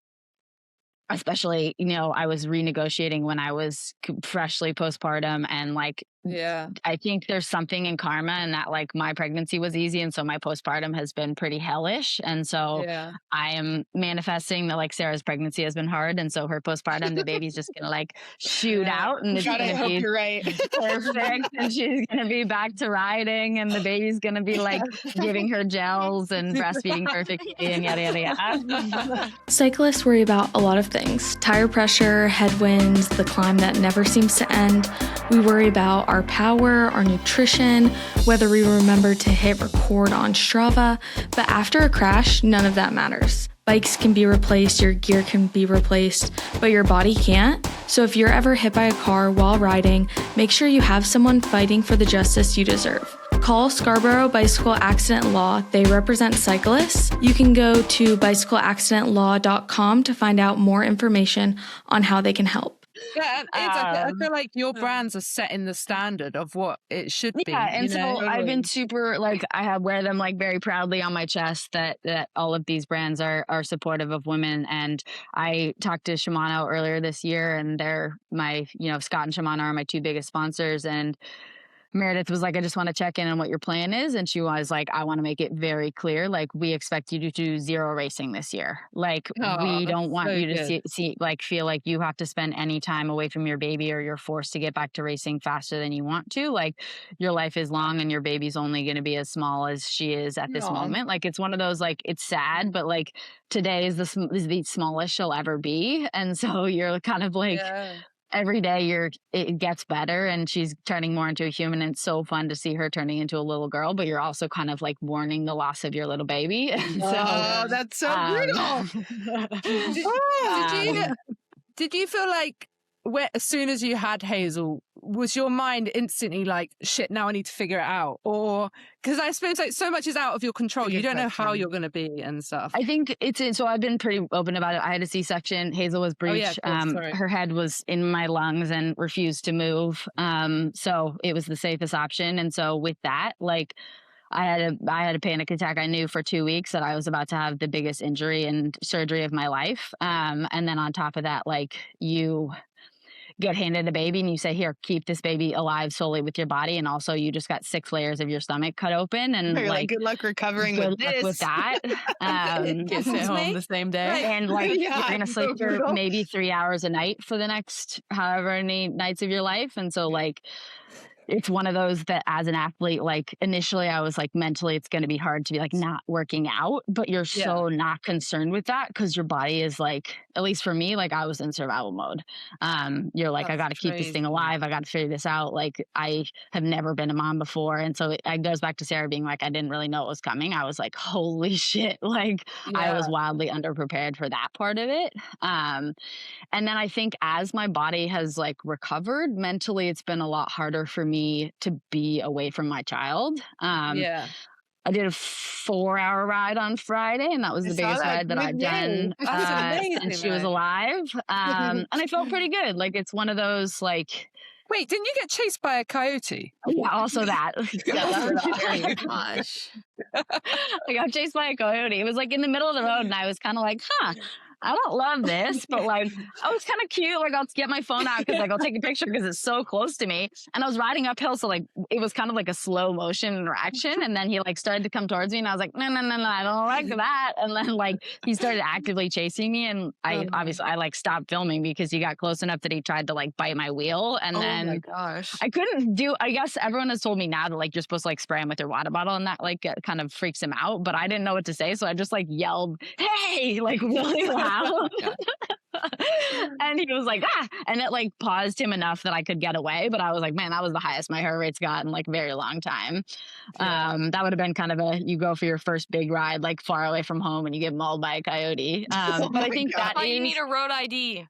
especially, I was renegotiating when I was freshly postpartum, and like, I think there's something in karma, and that like my pregnancy was easy, and so my postpartum has been pretty hellish. And so I am manifesting that like Sarah's pregnancy has been hard, and so her postpartum, the baby's just gonna like shoot out, and it's gonna be you're right. perfect, and she's gonna be back to riding, and the baby's gonna be like giving her gels and breastfeeding perfectly, and yada yada yada. Cyclists worry about a lot of things: tire pressure, headwinds, the climb that never seems to end. We worry about our power, our nutrition, whether we remember to hit record on Strava. But after a crash, none of that matters. Bikes can be replaced, your gear can be replaced, but your body can't. So if you're ever hit by a car while riding, make sure you have someone fighting for the justice you deserve. Call Scarborough Bicycle Accident Law. They represent cyclists. You can go to bicycleaccidentlaw.com to find out more information on how they can help. Yeah, I feel like your brands are setting the standard of what it should be. Yeah, and so I've been super, like, I wear them like very proudly on my chest that all of these brands are supportive of women. And I talked to Shimano earlier this year, and they're my, Scott and Shimano are my 2 biggest sponsors. And Meredith was like, I just want to check in on what your plan is. And she was like, I want to make it very clear, like, we expect you to do 0 racing this year. Like, we don't want you to feel like you have to spend any time away from your baby, or you're forced to get back to racing faster than you want to. Like, your life is long, and your baby's only going to be as small as she is at this moment. Like, it's one of those, like, it's sad, but like, today is the smallest she'll ever be. And so you're kind of like, every day it gets better and she's turning more into a human, and it's so fun to see her turning into a little girl, but you're also kind of like mourning the loss of your little baby. Oh, that's so brutal. Did you feel like as soon as you had Hazel, was your mind instantly like, shit, now I need to figure it out? Or because I suppose like so much is out of your control. You don't know how you're going to be and stuff. I think so I've been pretty open about it. I had a C-section. Hazel was breech. Her head was in my lungs and refused to move. So it was the safest option. And so with that, like, I had a panic attack. I knew for 2 weeks that I was about to have the biggest injury and surgery of my life. And then on top of that, like, you get handed a baby and you say, here, keep this baby alive solely with your body. And also you just got 6 layers of your stomach cut open. And like, good luck recovering with that. Get sent home the same day. And like, you're going to sleep for maybe 3 hours a night for the next however many nights of your life. And so like, it's one of those that as an athlete, like initially I was like mentally it's going to be hard to be like not working out, but you're so not concerned with that because your body is like, at least for me, like I was in survival mode. You're like, I got to keep this thing alive. I got to figure this out. Like I have never been a mom before. And so it goes back to Sarah being like, I didn't really know it was coming. I was like, holy shit. Like I was wildly underprepared for that part of it. And then I think as my body has like recovered mentally, it's been a lot harder for me to be away from my child. I did a 4-hour ride on Friday, and that was the biggest ride that I've done since she was alive. And I felt pretty good. Like it's one of those like. Wait, didn't you get chased by a coyote? Yeah, also that. Oh gosh. I got chased by a coyote. It was like in the middle of the road, and I was kind of like, I don't love this, but like, I was kind of cute. Like, I'll get my phone out because like I'll take a picture because it's so close to me. And I was riding uphill, so like it was kind of like a slow motion interaction. And then he like started to come towards me, and I was like, no, I don't like that. And then like he started actively chasing me, and I like stopped filming because he got close enough that he tried to like bite my wheel. And then my gosh, I couldn't do. I guess everyone has told me now that like you're supposed to like spray him with your water bottle, and that like kind of freaks him out. But I didn't know what to say, so I just like yelled, "Hey!" like really loud. And he was like, and it like paused him enough that I could get away. But I was like, man, that was the highest my heart rate's got in like a very long time. That would have been kind of you go for your first big ride, like far away from home, and you get mauled by a coyote. But I think that you need a road ID.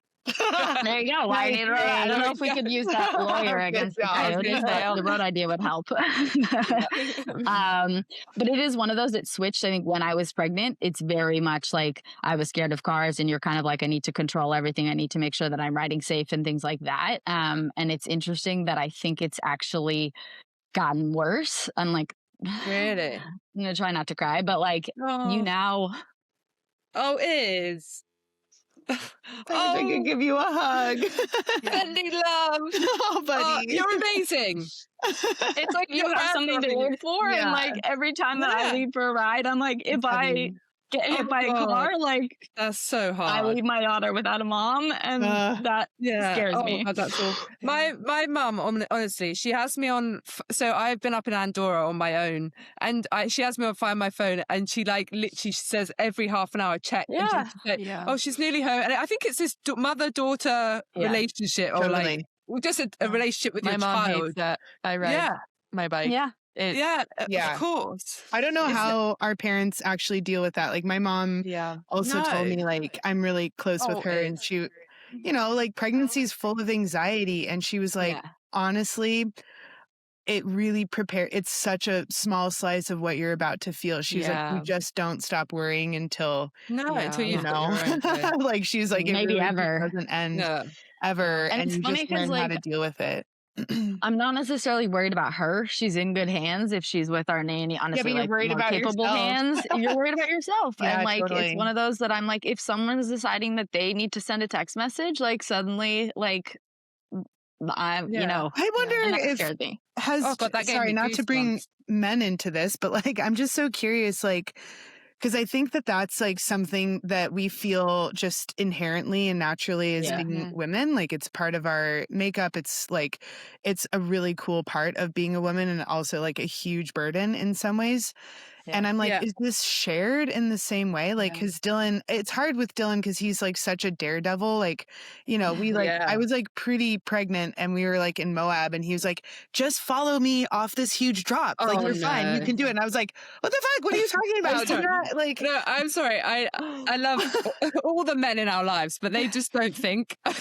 There you go. I don't know if we could use that lawyer against the coyotes, but the road idea would help. But it is one of those that switched. I think when I was pregnant, it's very much like I was scared of cars, and you're kind of like, I need to control everything. I need to make sure that I'm riding safe and things like that. And it's interesting that I think it's actually gotten worse. I'm like, really? I'm going to try not to cry, but like you now. Oh, it is. I could give you a hug. Sending love. Oh, buddy. You're amazing. It's like you have something to live for. And like every time that I leave for a ride, I'm like, if I get hit by a car, like that's so hard. I leave my daughter without a mom, and that scares me. God, that's all. My mum, honestly, she has me on. So I've been up in Andorra on my own, and she has me on Find My Phone, and she like literally says every half an hour check. And oh, she's nearly home, and I think it's this mother-daughter relationship, or like just a relationship with your child. My mom hates that. I ride my bike. Of course. I don't know how our parents actually deal with that. Like my mom also told me like I'm really close with her, and she, you know, like pregnancy is full of anxiety, and she was like, honestly, it really it's such a small slice of what you're about to feel. She's like, you just don't stop worrying until you know. Like she's like, maybe it really ever doesn't end ever, and you just learn how to deal with it. I'm not necessarily worried about her. She's in good hands if she's with our nanny. Honestly, but you're worried about capable hands. You're worried about yourself. And like totally. It's one of those that I'm like, if someone is deciding that they need to send a text message, like suddenly, like I'm, you know, I wonder if scared me. Sorry, not to bring men into this, but like I'm just so curious, like. Because I think that that's like something that we feel just inherently and naturally as being women. Like it's part of our makeup. It's like, it's a really cool part of being a woman, and also like a huge burden in some ways. And I'm like, is this shared in the same way? Like, because Dylan, it's hard with Dylan because he's like such a daredevil. Like, you know, we like, I was like pretty pregnant and we were like in Moab and he was like, just follow me off this huge drop. Like, you're fine. You can do it. And I was like, what the fuck? What are you talking about? No, I'm sorry. I love all the men in our lives, but they just don't think. I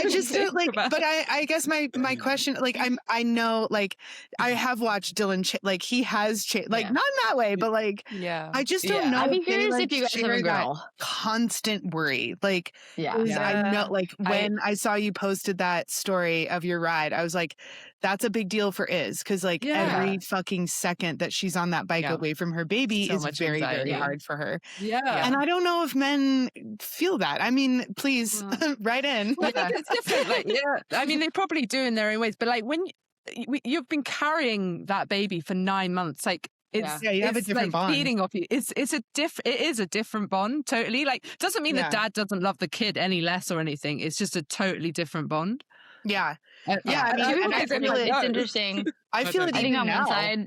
just don't like, but I guess my question, like, I know, like, I have watched Dylan, like, he has changed, like, not in that way, but like, I just don't know. I'd be curious if you guys have a girl. Constant worry. Like, I know, like, when I saw you posted that story of your ride, I was like, that's a big deal for because like every fucking second that she's on that bike away from her baby is very, very hard for her. And I don't know if men feel that. I mean, please write in. Well, it's different. Like, I mean, they probably do in their own ways, but like when you've been carrying that baby for 9 months, like, you have a different bond. Feeding off you. It is a different bond, totally. Like, doesn't mean that dad doesn't love the kid any less or anything. It's just a totally different bond. I mean, it's interesting. I feel it. I think on one side,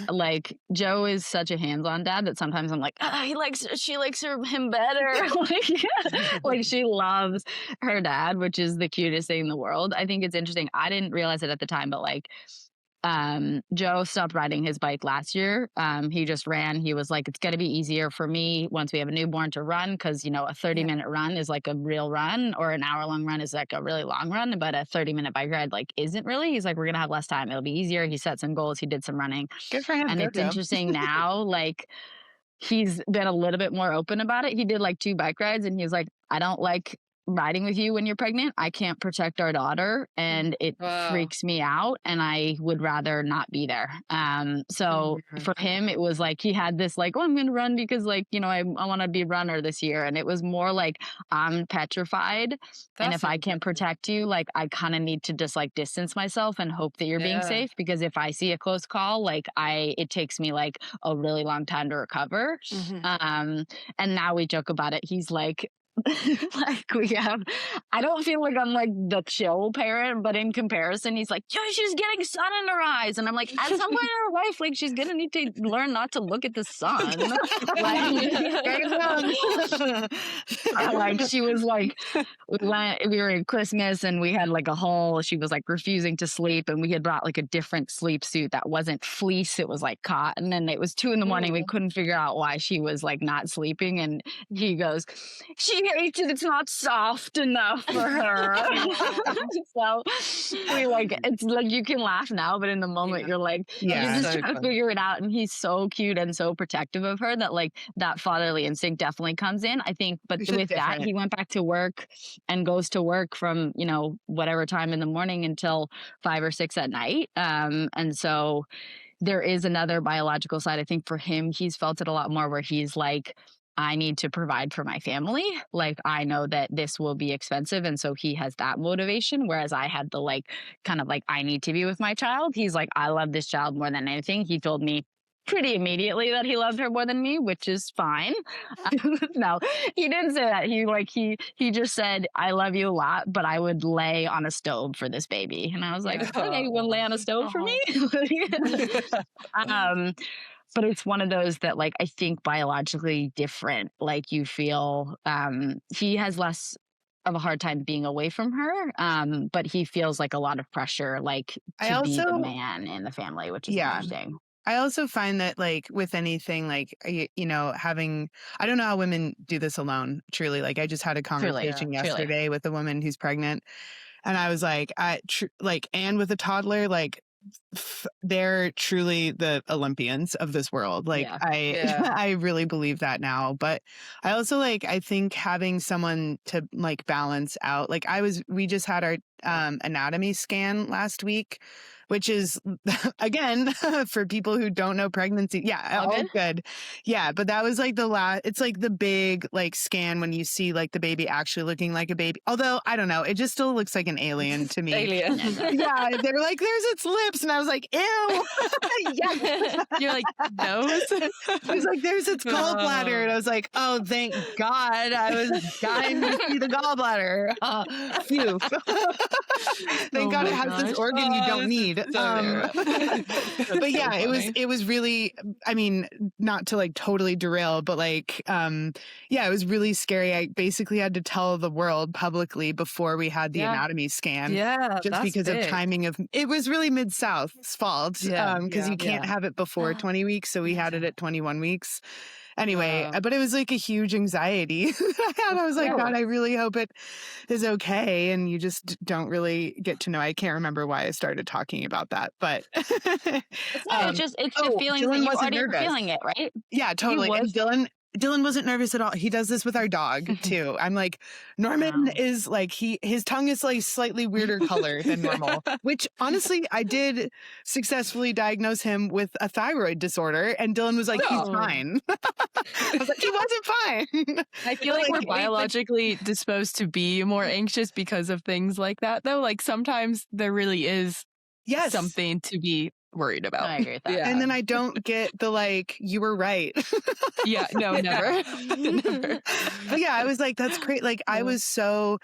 like, Joe is such a hands-on dad that sometimes I'm like, she likes him better. like she loves her dad, which is the cutest thing in the world. I think it's interesting. I didn't realize it at the time, but like, Joe stopped riding his bike last year. He just ran. He was like, it's going to be easier for me once we have a newborn to run because, you know, a 30-minute run is like a real run, or an hour-long run is like a really long run, but a 30-minute bike ride like isn't really. He's like, we're going to have less time. It'll be easier. He set some goals. He did some running. Good for him. And it's interesting now, like, he's been a little bit more open about it. He did like 2 bike rides and he was like, I don't like riding with you when you're pregnant. I can't protect our daughter and it freaks me out and I would rather not be there. So for him, it was like he had this like, oh, I'm going to run because like, you know, I want to be a runner this year. And it was more like, I'm petrified. And if I can't protect you, like I kind of need to just like distance myself and hope that you're being safe. Because if I see a close call, like it takes me like a really long time to recover. And now we joke about it. He's like, I don't feel like I'm like the chill parent, but in comparison, he's like, yo, she's getting sun in her eyes. And I'm like, at some point in her life, like she's going to need to learn not to look at the sun. Like she was like, we were in Christmas and we had like she was like refusing to sleep. And we had brought like a different sleep suit that wasn't fleece. It was like cotton. And it was 2 a.m. We couldn't figure out why she was like not sleeping. And he goes, she hates it. It's not soft enough for her. So we like, it's like you can laugh now, but in the moment you're like, you're just trying to figure it out. And he's so cute and so protective of her that like that fatherly instinct definitely comes in, I think. But with that, he went back to work and goes to work from, you know, whatever time in the morning until 5 or 6 at night. And so there is another biological side. I think for him, he's felt it a lot more where he's like, I need to provide for my family. Like, I know that this will be expensive. And so he has that motivation. Whereas I had the like, kind of like, I need to be with my child. He's like, I love this child more than anything. He told me pretty immediately that he loved her more than me, which is fine. No, he didn't say that. He just said, I love you a lot, but I would lay on a stove for this baby. And I was like, okay, you want to lay on a stove for me? But it's one of those that, like, I think biologically different. Like, you feel he has less of a hard time being away from her, but he feels like a lot of pressure, like, to be the man in the family, which is interesting. I also find that, like, with anything, like, you know, having, I don't know how women do this alone, truly. Like, I just had a conversation yesterday with a woman who's pregnant, and I was like, and with a toddler, like, they're truly the Olympians of this world. Like, I really believe that now. But I also, like, I think having someone to, like, balance out, like, we just had our anatomy scan last week, which is, again, for people who don't know pregnancy. Yeah, all good. Yeah, but that was like it's like the big, like, scan when you see, like, the baby actually looking like a baby. Although, I don't know, it just still looks like an alien to me. Alien. Yeah, they're like, there's its lips. And I was like, ew. You're like, nose? I was like, there's its gallbladder. And I was like, oh, thank God. I was dying to see the gallbladder. Phew. Thank God it has this organ you don't need. But yeah, it was really, I mean, not to like totally derail, but like, yeah, it was really scary. I basically had to tell the world publicly before we had the anatomy scan. Yeah, just because of timing of, it was really Mid-South's fault. Because you can't have it before 20 weeks. So we had it at 21 weeks. Anyway, but it was like a huge anxiety that I had. I was like, God, I really hope it is okay. And you just don't really get to know. I can't remember why I started talking about that, but it's just feeling that you already were feeling it, right? Yeah, totally. And Dylan wasn't nervous at all. He does this with our dog too. I'm like, Norman is like, his tongue is like slightly weirder color than normal, which honestly, I did successfully diagnose him with a thyroid disorder. And Dylan was like, he's fine. I was like, he wasn't fine. I feel like we're biologically disposed to be more anxious because of things like that, though. Like sometimes there really is something to be worried about. I agree with that. Yeah. And then I don't get the like, you were right. Yeah, no, never. Never. But yeah, I was like, that's great. Like I was so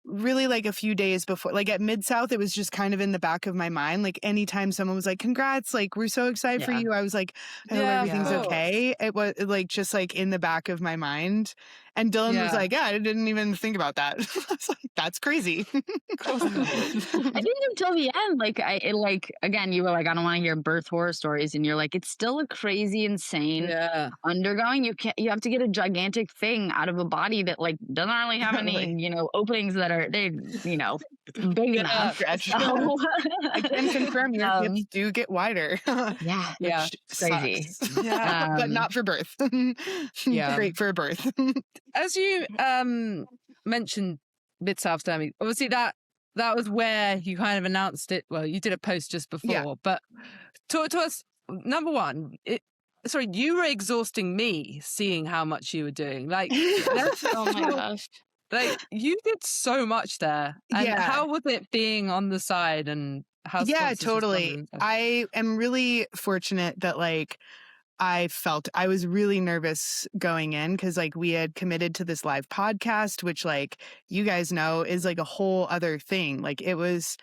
really like a few days before, like at Mid-South, it was just kind of in the back of my mind. Like anytime someone was like, congrats, like we're so excited for you. I was like, I hope everything's okay. It was like just like in the back of my mind. And Dylan was like, I didn't even think about that. I was like, that's crazy. I think until the end, like again, you were like, I don't want to hear birth horror stories. And you're like, it's still a crazy, insane undergoing. You have to get a gigantic thing out of a body that like doesn't really have any, openings that are, big enough. I can confirm your hips do get wider. It's crazy. But not for birth. Great for a birth. As you mentioned Mid-South Danni, obviously that was where you kind of announced it. Well, you did a post just before, but talk to us. Number one, you were exhausting me seeing how much you were doing. Like, oh my gosh. Like you did so much there. And how was it being on the side and how? Yeah, totally. I am really fortunate that like I was really nervous going in because like we had committed to this live podcast, which like you guys know is like a whole other thing. Like it was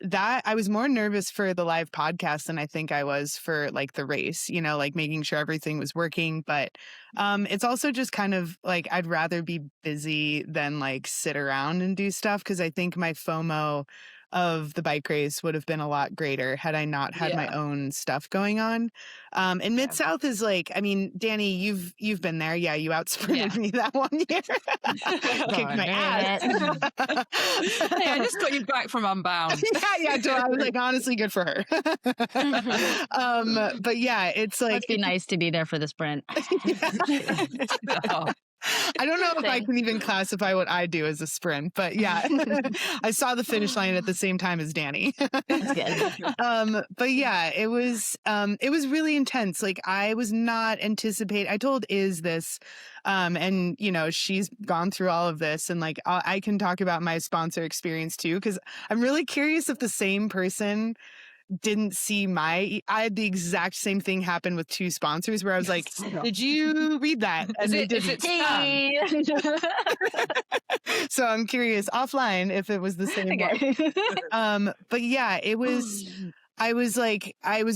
that I was more nervous for the live podcast than I think I was for like the race, like making sure everything was working. But it's also just kind of like I'd rather be busy than like sit around and do stuff because I think my FOMO of the bike race would have been a lot greater had I not had my own stuff going on. And Mid-South is like, I mean, Danni, you've been there. Yeah, you outsprinted me that 1 year. Kicked my ass. Hey, I just got you back from Unbound. I was like, honestly, good for her. But yeah, it's like must be nice to be there for the sprint. I don't know if I can even classify what I do as a sprint, but yeah, I saw the finish line at the same time as Danni. That's good. But yeah, it was really intense. Like I was not anticipating. I told this, and she's gone through all of this, and like I can talk about my sponsor experience too, because I'm really curious if the same person didn't see I had the exact same thing happen with two sponsors where I was like, did you read that? And they didn't. So I'm curious offline if it was the same one. But yeah, it was, I was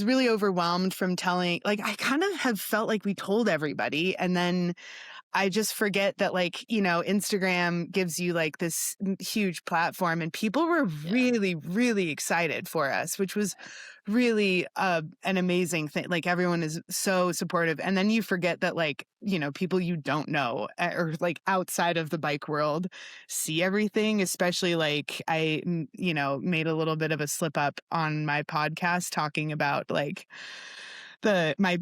really overwhelmed from telling, like, I kind of have felt like we told everybody and then I just forget that like, Instagram gives you like this huge platform and people were really, really excited for us, which was really an amazing thing. Like everyone is so supportive. And then you forget that like, people you don't know or like outside of the bike world see everything, especially like I, made a little bit of a slip up on my podcast talking about like my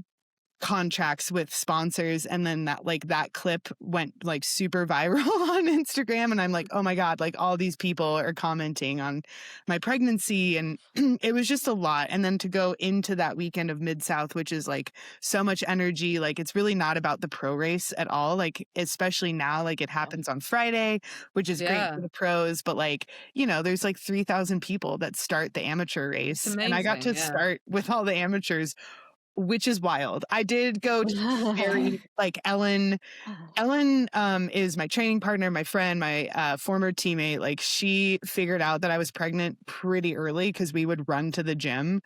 contracts with sponsors, and then that clip went like super viral on Instagram, and I'm like, oh my god, like all these people are commenting on my pregnancy, and it was just a lot. And then to go into that weekend of Mid-South, which is like so much energy, like it's really not about the pro race at all, like especially now, like it happens on Friday, which is great for the pros, but like there's like 3,000 people that start the amateur race, and I got to start with all the amateurs which is wild. I did go to very like Ellen is my training partner, my friend, my former teammate. Like she figured out that I was pregnant pretty early because we would run to the gym.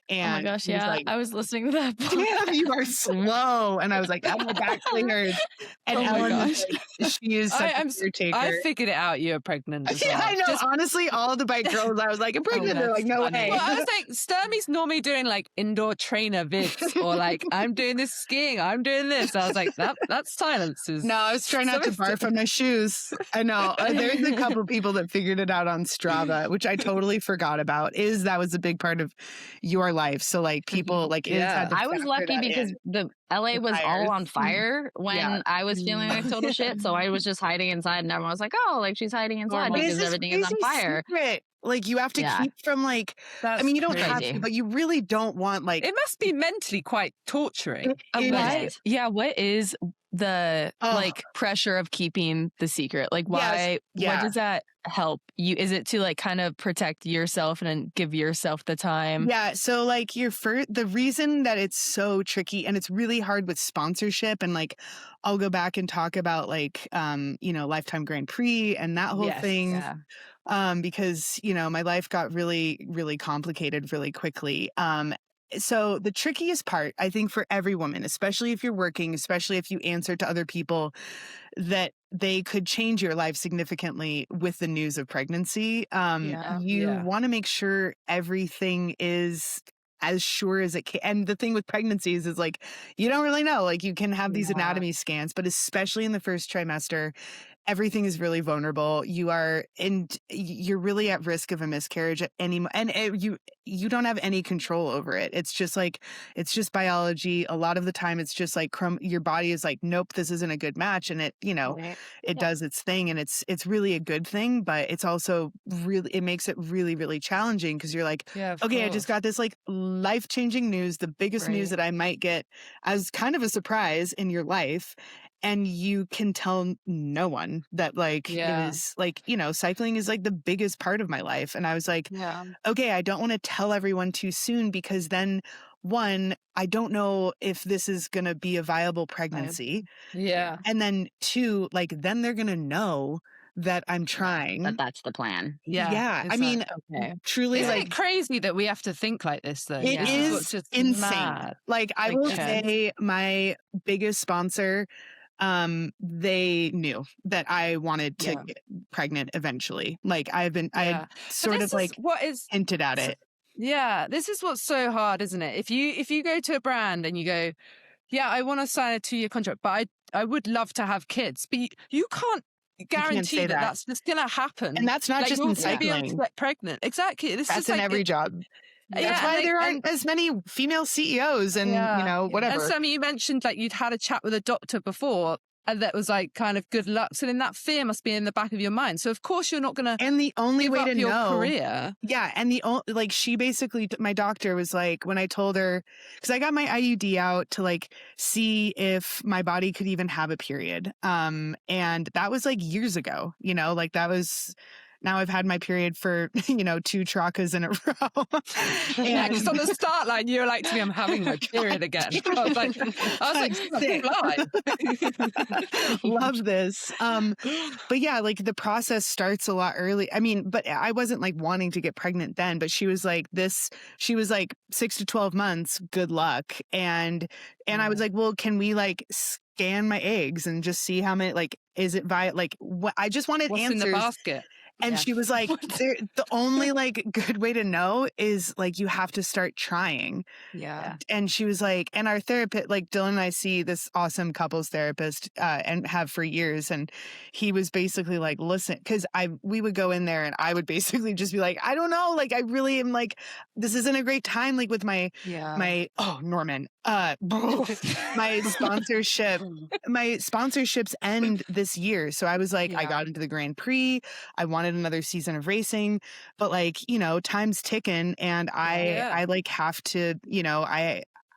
And oh my gosh, she was yeah. like, I was listening to that. damn, you are slow. And I was like, oh, my back really hurts. And Oh my Ellen, gosh. like, she is such a caretaker. I figured it out. You're pregnant. As Yeah, well. I know. Honestly, all the bike girls, I was like, I'm pregnant. They're like, no way. Well, I was like, Sturmy's normally doing like indoor trainer vids or like, I'm doing this skiing, I'm doing this. I was like, that's silence. No, I was trying not to barf on my shoes. I know. There's a couple people that figured it out on Strava, which I totally forgot about. That was a big part of your life. So like people like had to I was lucky because the LA was all on fire when I was feeling like total shit. So I was just hiding inside and everyone was like, oh, like she's hiding inside because everything is on fire. Secret. Like you have to keep from like, I mean, you don't have to, but you really don't want like. It must be mentally quite torturing. What is the like pressure of keeping the secret? Like why, what does that help you? Is it to like kind of protect yourself and then give yourself the time? Yeah. So like the reason that it's so tricky and it's really hard with sponsorship, and like I'll go back and talk about like, Lifetime Grand Prix and that whole thing. Yeah. Because, my life got really, really complicated really quickly. So the trickiest part, I think, for every woman, especially if you're working, especially if you answer to other people, that they could change your life significantly with the news of pregnancy. You want to make sure everything is as sure as it can. And the thing with pregnancies is like, you don't really know, like you can have these anatomy scans, but especially in the first trimester, everything is really vulnerable. You're really at risk of a miscarriage at you don't have any control over it. It's just biology. A lot of the time it's just like your body is like, nope, this isn't a good match. And it, it does its thing, and it's really a good thing, but it's also it makes it really, really challenging because you're like, okay, I just got this like life-changing news, the biggest news that I might get as kind of a surprise in your life. And you can tell no one that like it is like, cycling is like the biggest part of my life. And I was like, okay, I don't want to tell everyone too soon because then one, I don't know if this is going to be a viable pregnancy. Yeah. And then two, like then they're going to know that I'm trying. That's the plan. Yeah. I mean, truly, isn't like it crazy that we have to think like this though? It is just insane. Mad. Like I will say my biggest sponsor, they knew that I wanted to get pregnant eventually. Like I had sort of like hinted at it. Yeah. This is what's so hard, isn't it? If you go to a brand and you go, yeah, I want to sign a 2-year contract, but I would love to have kids, but you can't guarantee that that's just going to happen. And that's not like, just in cycling. Be able to get pregnant. Exactly. That's in every job. That's why there aren't as many female CEOs and, whatever. And Sammy, you mentioned like you'd had a chat with a doctor before and that was like kind of good luck. So then that fear must be in the back of your mind. So of course you're not going to And the only way to your know career. Yeah. And she basically, my doctor was like, when I told her, because I got my IUD out to like see if my body could even have a period. And that was like years ago, like that was... Now I've had my period for, 2 trachas in a row. Yeah, just on the start line, you were like to me, I'm having my period again. I was like, love this. But yeah, like the process starts a lot early. I mean, but I wasn't like wanting to get pregnant then, but she was like 6 to 12 months, good luck. And I was like, well, can we like scan my eggs and just see how many, like, is it like what? I just wanted answers. What's in the basket? And she was like, the only like good way to know is like, you have to start trying. Yeah. And she was like, and our therapist, like Dylan and I see this awesome couples therapist and have for years. And he was basically like, listen, because we would go in there and I would basically just be like, I don't know. Like, I really am like, this isn't a great time. Like with my Norman, my sponsorships end this year. So I was like, I got into the Grand Prix. I wanted another season of racing, but like, time's ticking and I like have to,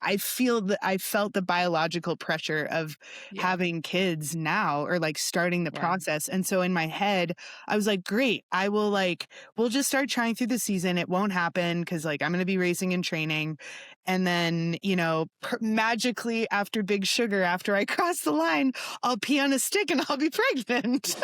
I felt the biological pressure of having kids now or like starting the process. And so in my head, I was like, great, we'll just start trying through the season. It won't happen because like I'm going to be racing and training. And then, magically after Big Sugar, after I cross the line, I'll pee on a stick and I'll be pregnant.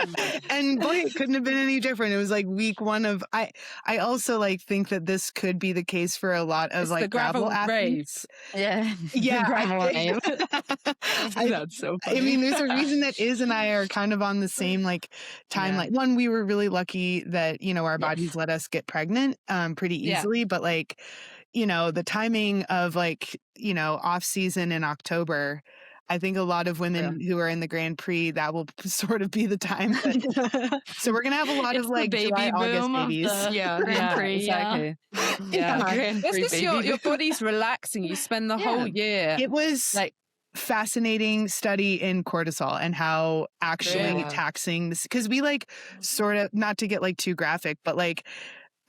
And boy, it couldn't have been any different. It was like week one of, I also like think that this could be the case for a lot of like the gravel athletes. Yeah. Yeah. That's so funny. I mean, there's a reason that and I are kind of on the same like timeline. One, we were really lucky that, our bodies let us get pregnant pretty easily, but like, the timing of like, off season in October, I think a lot of women who are in the Grand Prix, that will sort of be the time. So we're going to have a lot of like baby July, August boom babies. Grand Prix, exactly. It's just your body's relaxing. You spend the whole year. It was like fascinating study in cortisol and how actually taxing this, because we like sort of, not to get like too graphic, but like,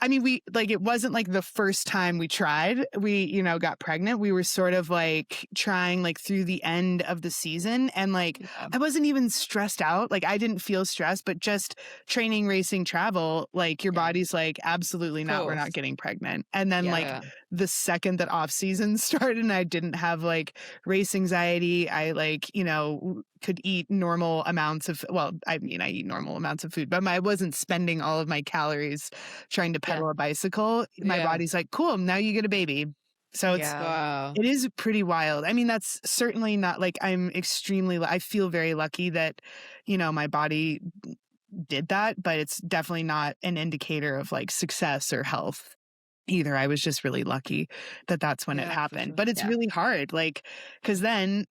I mean, we like, it wasn't like the first time we tried, we, got pregnant. We were sort of like trying like through the end of the season. And like, I wasn't even stressed out. Like I didn't feel stressed, but just training, racing, travel, like your body's like, absolutely not. We're not getting pregnant. And then like the second that off season started and I didn't have like race anxiety, I like, could eat normal amounts of, I eat normal amounts of food, but I wasn't spending all of my calories trying to pedal a bicycle. My body's like, cool, now you get a baby. So it's, it is pretty wild. I mean, that's certainly not like I feel very lucky that, my body did that, but it's definitely not an indicator of like success or health either. I was just really lucky that that's when it happened, but it's really hard. Like, cause then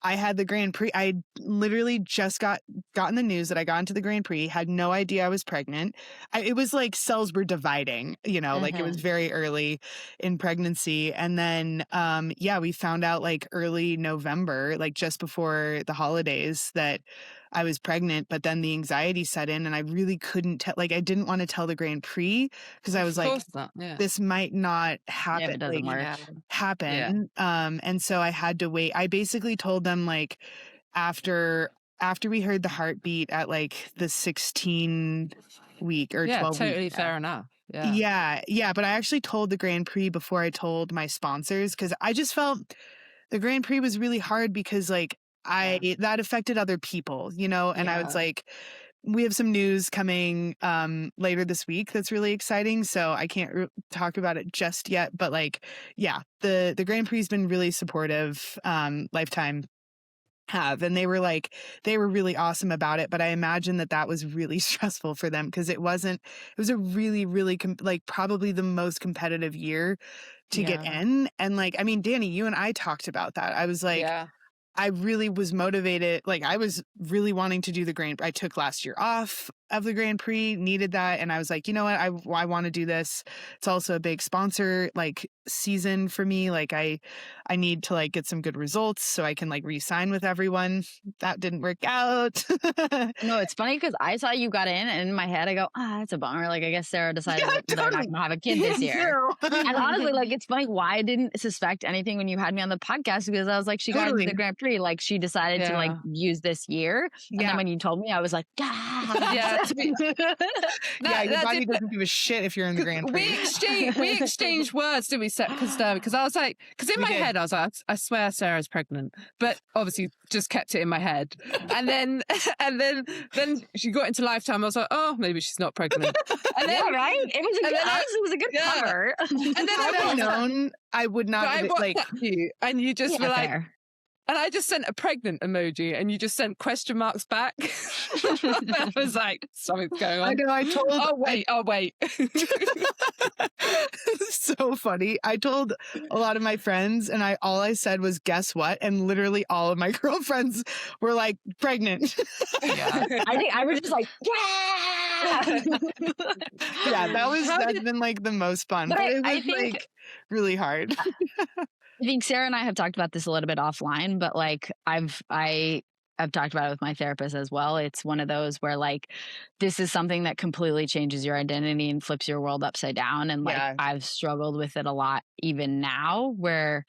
I had the Grand Prix. I literally just gotten the news that I got into the Grand Prix, had no idea I was pregnant. It was like cells were dividing, like it was very early in pregnancy. And then, we found out like early November, like just before the holidays, that I was pregnant, but then the anxiety set in and I really couldn't tell, like I didn't want to tell the Grand Prix because I was like, this might not happen. It doesn't work. Happen. And so I had to wait. I basically told them like after we heard the heartbeat at like the 16 week or 12 week. Totally fair enough. Yeah. But I actually told the Grand Prix before I told my sponsors because I just felt the Grand Prix was really hard because like that affected other people, and I was like, we have some news coming later this week that's really exciting. So I can't talk about it just yet. But like, the Grand Prix has been really supportive, Lifetime have. And they were really awesome about it. But I imagine that was really stressful for them because it was a really, really like probably the most competitive year to get in. And like, I mean, Danni, you and I talked about that. I was like, I really was motivated. Like I was really wanting to do the Grand Prix. I took last year off of the Grand Prix, needed that. And I was like, you know what? I want to do this. It's also a big sponsor like season for me. Like I need to like get some good results so I can like re-sign with everyone. That didn't work out. No, it's funny because I saw you got in and in my head I go, that's a bummer. Like I guess Sarah decided that they're not going to have a kid this year. And honestly, like it's funny why I didn't suspect anything when you had me on the podcast because I was like, she got into the Grand Prix. Like she decided to like use this year. And then when you told me, I was like, your body doesn't give a shit if you're in the Grand Prix. We exchanged words, didn't we, because I was like, because in my head I was like, I swear Sarah's pregnant, but obviously just kept it in my head. And then she got into Lifetime. I was like, oh, maybe she's not pregnant. And then, right? It was a good cover. And then I would have known I would not have like you, and you just were like. Fair. And I just sent a pregnant emoji and you just sent question marks back. I was like, something's going on. I know, I told... Oh, wait. So funny. I told a lot of my friends and all I said was, guess what? And literally all of my girlfriends were like, pregnant. I think I was just like, that's been like the most fun. But it was like really hard. I think Sarah and I have talked about this a little bit offline, but like I've talked about it with my therapist as well. It's one of those where like this is something that completely changes your identity and flips your world upside down. And like I've struggled with it a lot even now where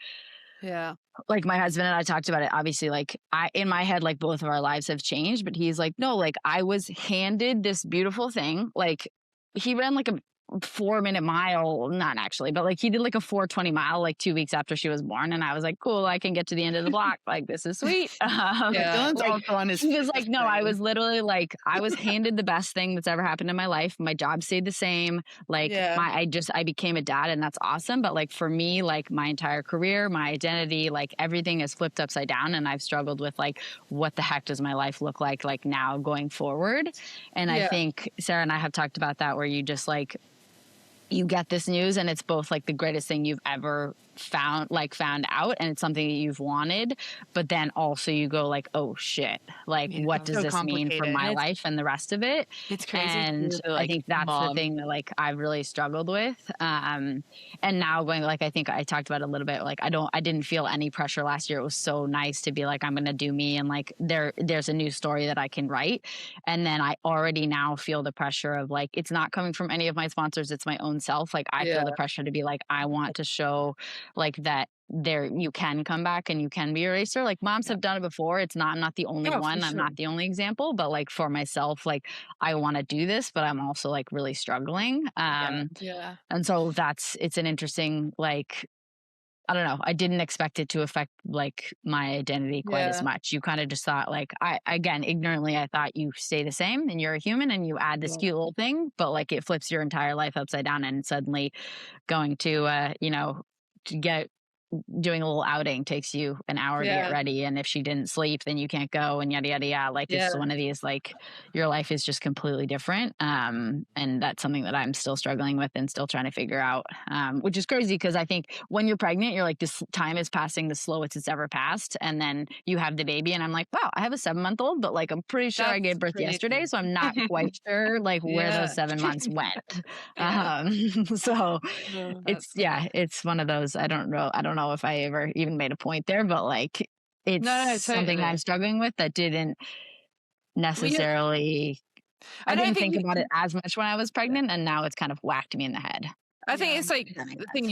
like my husband and I talked about it. Obviously, like in my head, like both of our lives have changed, but he's like, no, like I was handed this beautiful thing. Like he ran like 4-minute mile, not actually, but like he did like a 4:20 mile like 2 weeks after she was born, and I was like, cool, I can get to the end of the block, like this is sweet. Dylan's like, also on his he was like, no, I was literally like, I was handed the best thing that's ever happened in my life. My job stayed the same, like I became a dad, and that's awesome. But like for me, like my entire career, my identity, like everything is flipped upside down, and I've struggled with like, what the heck does my life look like now going forward? And I think Sarah and I have talked about that, where you just like, you get this news and it's both like the greatest thing you've ever found out, and it's something that you've wanted, but then also you go like, oh shit, like what does this mean for my life and the rest of it? It's crazy. And I think that's the thing that like I've really struggled with. And now going, like, I think I talked about it a little bit, like I didn't feel any pressure last year. It was so nice to be like, I'm gonna do me, and like there's a new story that I can write. And then I already now feel the pressure of like, it's not coming from any of my sponsors, it's my own self. Like I feel the pressure to be like, I want to show like that you can come back and you can be a racer. Like moms have done it before. I'm not the only one. I'm not the only example, but like for myself, like I want to do this, but I'm also like really struggling. And so it's an interesting, like, I don't know. I didn't expect it to affect like my identity quite as much. You kind of just thought like, ignorantly, I thought you stay the same and you're a human and you add this cute little thing, but like it flips your entire life upside down, and suddenly going to, to get doing a little outing takes you an hour to get ready, and if she didn't sleep then you can't go, and yada yada yada. Like it's one of these, like your life is just completely different, and that's something that I'm still struggling with and still trying to figure out, which is crazy because I think when you're pregnant you're like, this time is passing the slowest it's ever passed, and then you have the baby and I'm like, wow, I have a 7-month-old, but like I'm pretty sure I gave birth yesterday, so I'm not quite sure like where those 7 months went. So it's one of those, I don't know if I ever even made a point there, but like it's something I'm struggling with that didn't necessarily, I didn't think about it as much when I was pregnant, and now it's kind of whacked me in the head. I think it's like the thing,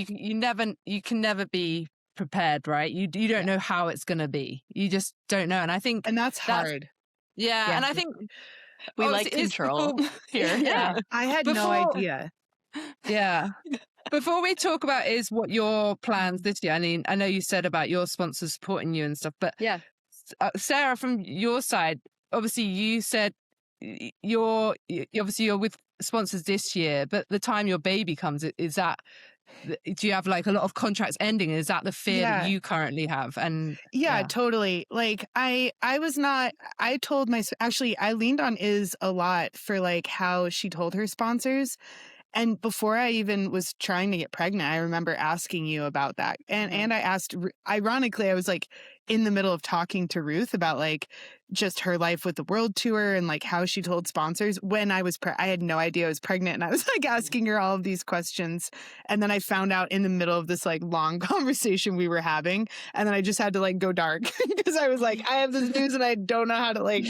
you can never be prepared, right? You don't know how it's going to be. You just don't know. And I think, and that's hard. And I think we like control here. I had no idea. Yeah. Before we talk about what your plans this year, I mean, I know you said about your sponsors supporting you and stuff, but Sarah, from your side, obviously you said you're with sponsors this year, but the time your baby comes, do you have like a lot of contracts ending? Is that the fear that you currently have? And totally. Like I leaned on Iz a lot for like how she told her sponsors. And before I even was trying to get pregnant, I remember asking you about that. And I asked, ironically, I was like in the middle of talking to Ruth about like just her life with the world tour and like how she told sponsors when I was, I had no idea I was pregnant. And I was like asking her all of these questions. And then I found out in the middle of this like long conversation we were having. And then I just had to like go dark because I was like, I have this news and I don't know how to like.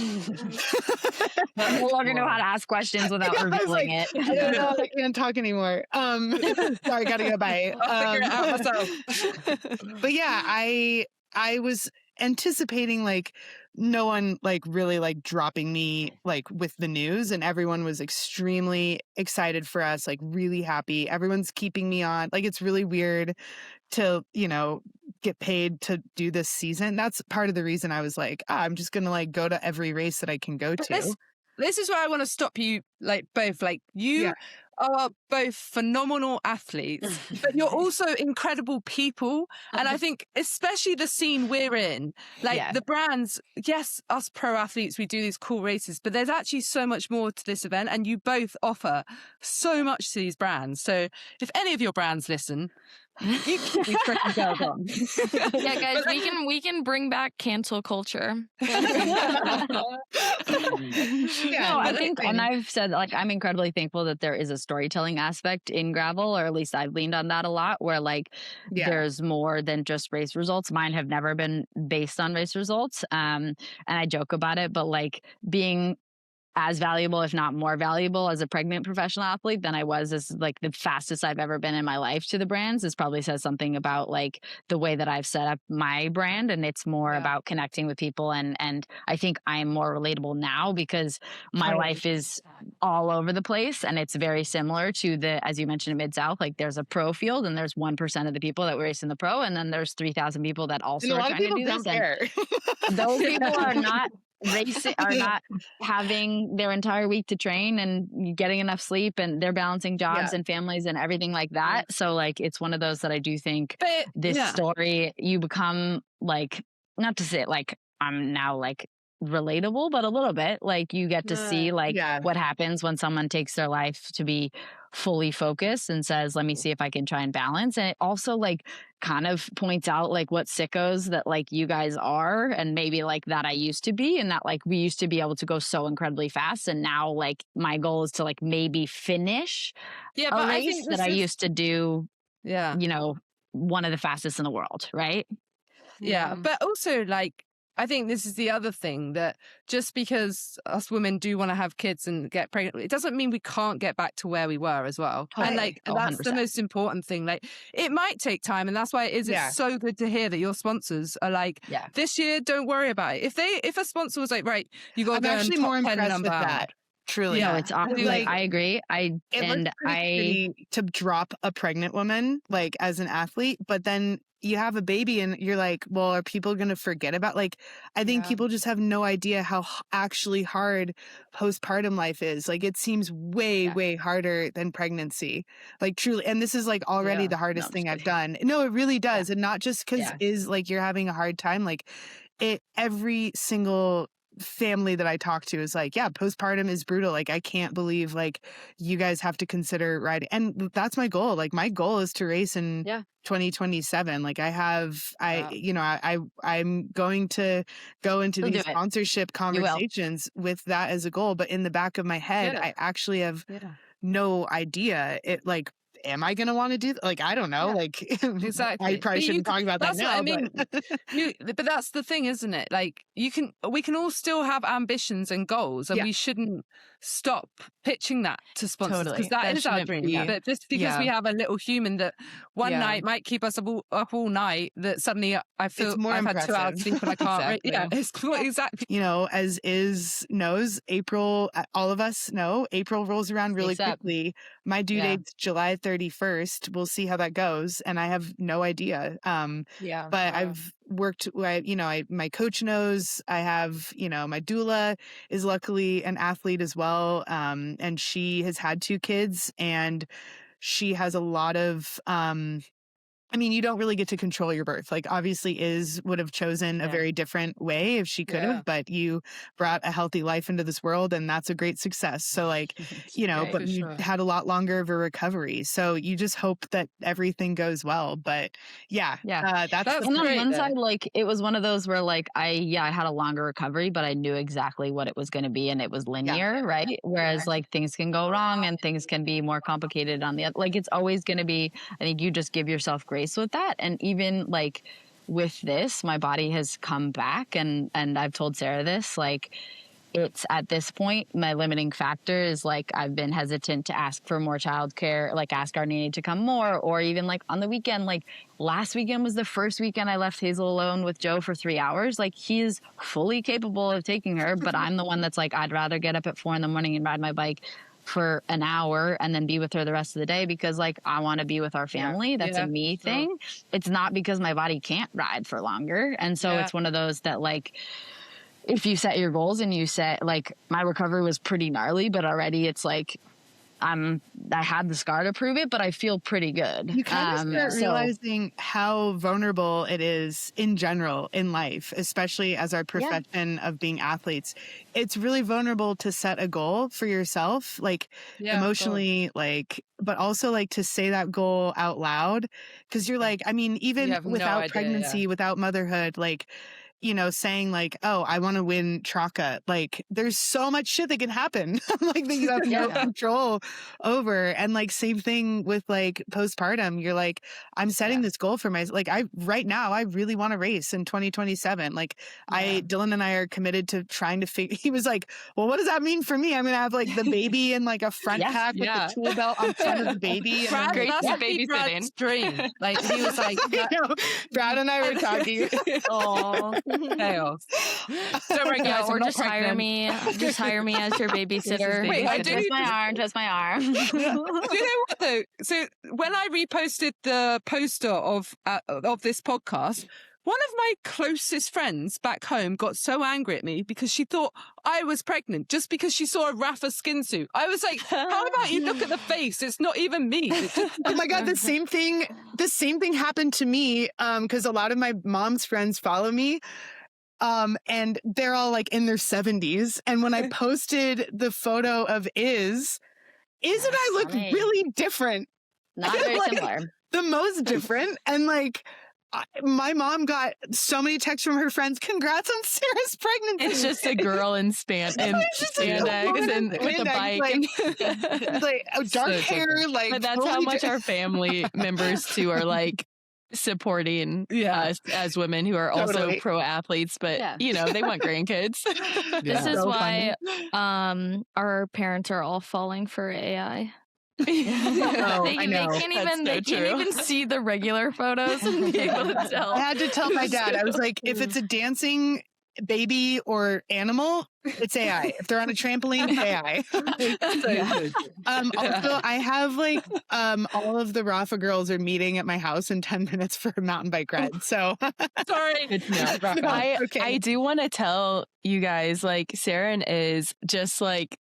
I no longer know how to ask questions without revealing it. I don't know. I can't talk anymore. Sorry, gotta go. Bye. I'll figure it out myself. But yeah, I was anticipating like no one like really like dropping me like with the news, and everyone was extremely excited for us, like really happy. Everyone's keeping me on. Like it's really weird to, get paid to do this season. That's part of the reason I was like, I'm just gonna like go to every race that I can go to. This is where I want to stop you, like both. Like you are both phenomenal athletes, but you're also incredible people. And I think especially the scene we're in, like the brands, yes, us pro athletes, we do these cool races, but there's actually so much more to this event, and you both offer so much to these brands. So if any of your brands listen, you keep these freaking girls on. Yeah, guys, we can bring back cancel culture. I think, and I've said, like, I'm incredibly thankful that there is a storytelling aspect in gravel, or at least I've leaned on that a lot, where like there's more than just race results. Mine have never been based on race results, and I joke about it, but like being as valuable, if not more valuable, as a pregnant professional athlete than I was as like the fastest I've ever been in my life to the brands. This probably says something about like the way that I've set up my brand, and it's more about connecting with people. And I think I am more relatable now because my life is all over the place, and it's very similar to the, as you mentioned, in Mid-South, like there's a pro field and there's 1% of the people that race in the pro, and then there's 3,000 people that also are trying to do this. And those people are not racing, are not having their entire week to train and getting enough sleep, and they're balancing jobs and families and everything like that. So like it's one of those that I do think this story, you become like, not to say like I'm now like relatable, but a little bit like you get to see like what happens when someone takes their life to be fully focused and says, let me see if I can try and balance. And it also like kind of points out like what sickos that like you guys are, and maybe like that I used to be, and that like we used to be able to go so incredibly fast, and now like my goal is to like maybe finish a race that I used to do, you know, one of the fastest in the world, right? But also like I think this is the other thing, that just because us women do want to have kids and get pregnant, it doesn't mean we can't get back to where we were as well. And like, that's the most important thing. Like, it might take time, and that's why it's so good to hear that your sponsors are like, this year, don't worry about it. If a sponsor was like, right, you got to go actually and more top 10 impressed number with that. Truly. No, it's like, I agree. To drop a pregnant woman, like as an athlete, but then you have a baby and you're like, well, are people going to forget about, like, I think people just have no idea how actually hard postpartum life is. Like, it seems way harder than pregnancy, like truly. And this is like already the hardest thing I've done. No, it really does. And not just because is like, you're having a hard time, like every single family that I talk to is like, postpartum is brutal. Like, I can't believe like you guys have to consider riding. And that's my goal. Like, my goal is to race in 2027. Like I'm going to go into these sponsorship conversations with that as a goal. But in the back of my head, I actually have no idea. It like, am I going to want to do that? Like, I don't know. Like, exactly. I probably shouldn't talk about that now. I mean, but that's the thing, isn't it? Like, we can all still have ambitions and goals, and we shouldn't stop pitching that to sponsors, because that is our dream. But just because we have a little human that one night might keep us up all night, that suddenly I feel I've had 2 hours sleep and I can't. Exactly. You know, as knows, April, all of us know, April rolls around really quickly. My due date's July 31st. We'll see how that goes. And I have no idea. But I've worked, my coach knows. I have, my doula is luckily an athlete as well. And she has had 2 kids, and she has a lot of, you don't really get to control your birth. Like, obviously would have chosen a very different way if she could have, but you brought a healthy life into this world, and that's a great success. So like, but you had a lot longer of a recovery. So you just hope that everything goes well. But that's and on one side, like, it was one of those where like, I had a longer recovery, but I knew exactly what it was going to be, and it was linear, right? Whereas like things can go wrong and things can be more complicated on the other. Like, it's always going to be, I think you just give yourself grace with that. And even like with this, my body has come back, and I've told Sarah this, like, it's at this point, my limiting factor is like, I've been hesitant to ask for more childcare, like ask our nanny to come more, or even like on the weekend, like last weekend was the first weekend I left Hazel alone with Joe for 3 hours. Like, he is fully capable of taking her, but I'm the one that's like, I'd rather get up at 4 a.m. and ride my bike for an hour and then be with her the rest of the day, because like, I want to be with our family. That's a me thing. It's not because my body can't ride for longer. And so it's one of those that like, if you set your goals and you set, like, my recovery was pretty gnarly, but already it's like, I had the scar to prove it, but I feel pretty good. You kind of start realizing how vulnerable it is in general in life, especially as our profession of being athletes. It's really vulnerable to set a goal for yourself, like emotionally, like, but also like to say that goal out loud. Cause you're like, even without pregnancy, without motherhood, like, you know, saying like, oh, I want to win Traca. Like, there's so much shit that can happen. Like, that you have no control over. And like, same thing with like postpartum. You're like, I'm setting this goal for myself. Like, right now, I really want to race in 2027. Like, Dylan and I are committed to trying to figure. He was like, well, what does that mean for me? I'm going to have like the baby in like a front pack with the tool belt on front of the baby. Brad, and that's babysitting dream. Like, he was like, Brad and I were talking. Oh, chaos. Don't worry, guys. Or just hire me. Just hire me as your babysitter. Wait, I do. Twist my arm. Do you know what though? So when I reposted the poster of this podcast, one of my closest friends back home got so angry at me because she thought I was pregnant just because she saw a Rafa skin suit. I was like, how about you look at the face? It's not even me. Oh my God, the same thing happened to me because a lot of my mom's friends follow me. And they're all like in their 70s. And when I posted the photo of Iz and I look really different. Not very like, similar. The most different. And like, my mom got so many texts from her friends. Congrats on Sarah's pregnancy. It's just a girl in spandex and with a bike, like dark hair. Like, but that's how much our family members too are like supporting us as women who are also pro athletes. But you know, they want grandkids. This is why our parents are all falling for AI. They can't even see the regular photos and be able to tell. I had to tell my dad, I was like, if it's a dancing baby or animal, it's AI. If they're on a trampoline, AI. Also, I have like all of the Rafa girls are meeting at my house in 10 minutes for a mountain bike ride. So sorry. I do want to tell you guys, like, Sarah is just like,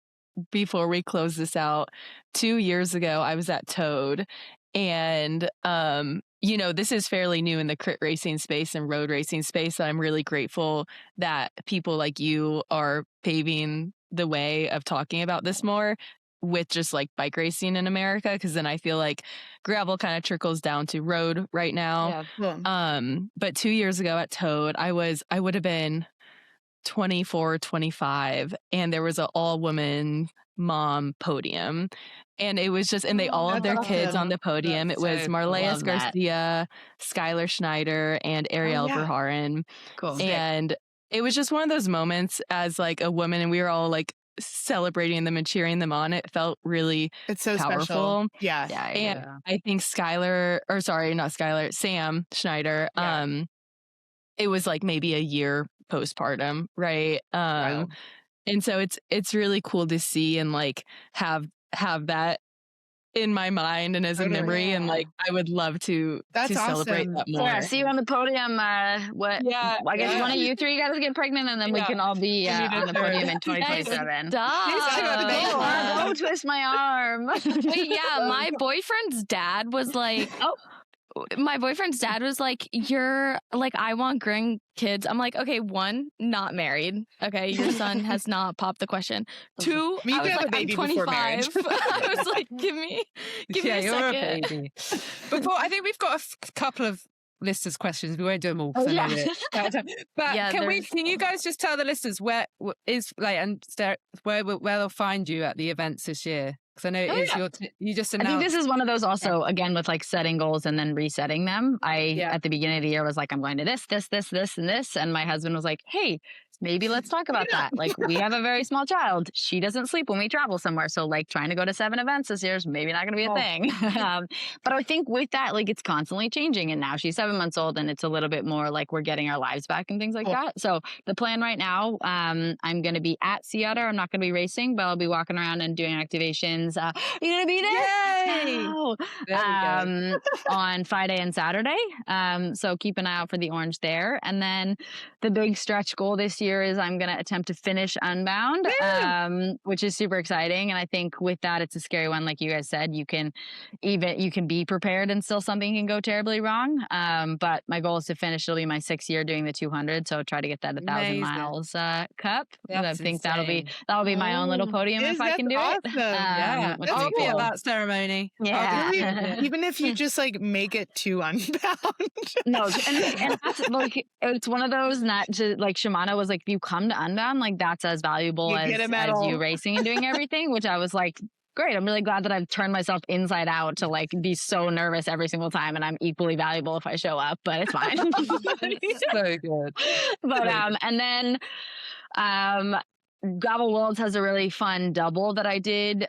before we close this out, 2 years ago, I was at Toad, and you know, this is fairly new in the crit racing space and road racing space. I'm really grateful that people like you are paving the way of talking about this more with just like bike racing in America, because then I feel like gravel kind of trickles down to road right now. But 2 years ago at Toad, I would have been 24, 25, and there was an all-woman mom podium, and it was just, and they all had their kids on the podium. It was Marleas Garcia, Skylar Schneider, and Ariel Verhaeren. Cool. And it was just one of those moments as like a woman, and we were all like celebrating them and cheering them on. It felt really so powerful. Special. And I think Sam Schneider, it was like maybe a year postpartum, right? And so it's really cool to see and like have that in my mind and as a memory, and like I would love to celebrate that more. Yeah, see you on the podium. I guess one of you three guys get pregnant, and then we can all be on the podium in 2027. Don't twist my arm. Wait, my boyfriend's dad was like, you're like, I want grandkids. I'm like, okay, one, not married. Okay, your son has not popped the question. Two, I was like, I'm 25. I was like, give me a second. Baby. Before, I think we've got a couple of listeners' questions. We won't do them all. But can you guys just tell the listeners where they'll find you at the events this year? Because I know you just announced. I think this is one of those also, again, with like setting goals and then resetting them. At the beginning of the year was like, I'm going to this, and this. And my husband was like, hey, maybe let's talk about that. Like, we have a very small child. She doesn't sleep when we travel somewhere. So like trying to go to 7 events this year is maybe not going to be a thing. But I think with that, like, it's constantly changing. And now she's 7 months old, and it's a little bit more like we're getting our lives back and things like that. So the plan right now, I'm going to be at Sea Otter. I'm not going to be racing, but I'll be walking around and doing activations. You're going to be there? On Friday and Saturday. So keep an eye out for the orange there. And then the big stretch goal this year is I'm going to attempt to finish Unbound, which is super exciting. And I think with that, it's a scary one. Like you guys said, you can be prepared and still something can go terribly wrong. But my goal is to finish. It'll be my 6th year doing the 200. So try to get that 1,000 miles cup. That's I think that'll be my own little podium if I can do it. I'll be at that ceremony. tiny. Yeah. Even if you just like make it to Unbound. No, and that's like, it's one of those, not to like, Shimano was like, if you come to Unbound, like that's as valuable as you racing and doing everything, which I was like, great. I'm really glad that I've turned myself inside out to like be so nervous every single time, and I'm equally valuable if I show up, but it's fine. So good. But and then Gravel Worlds has a really fun double that I did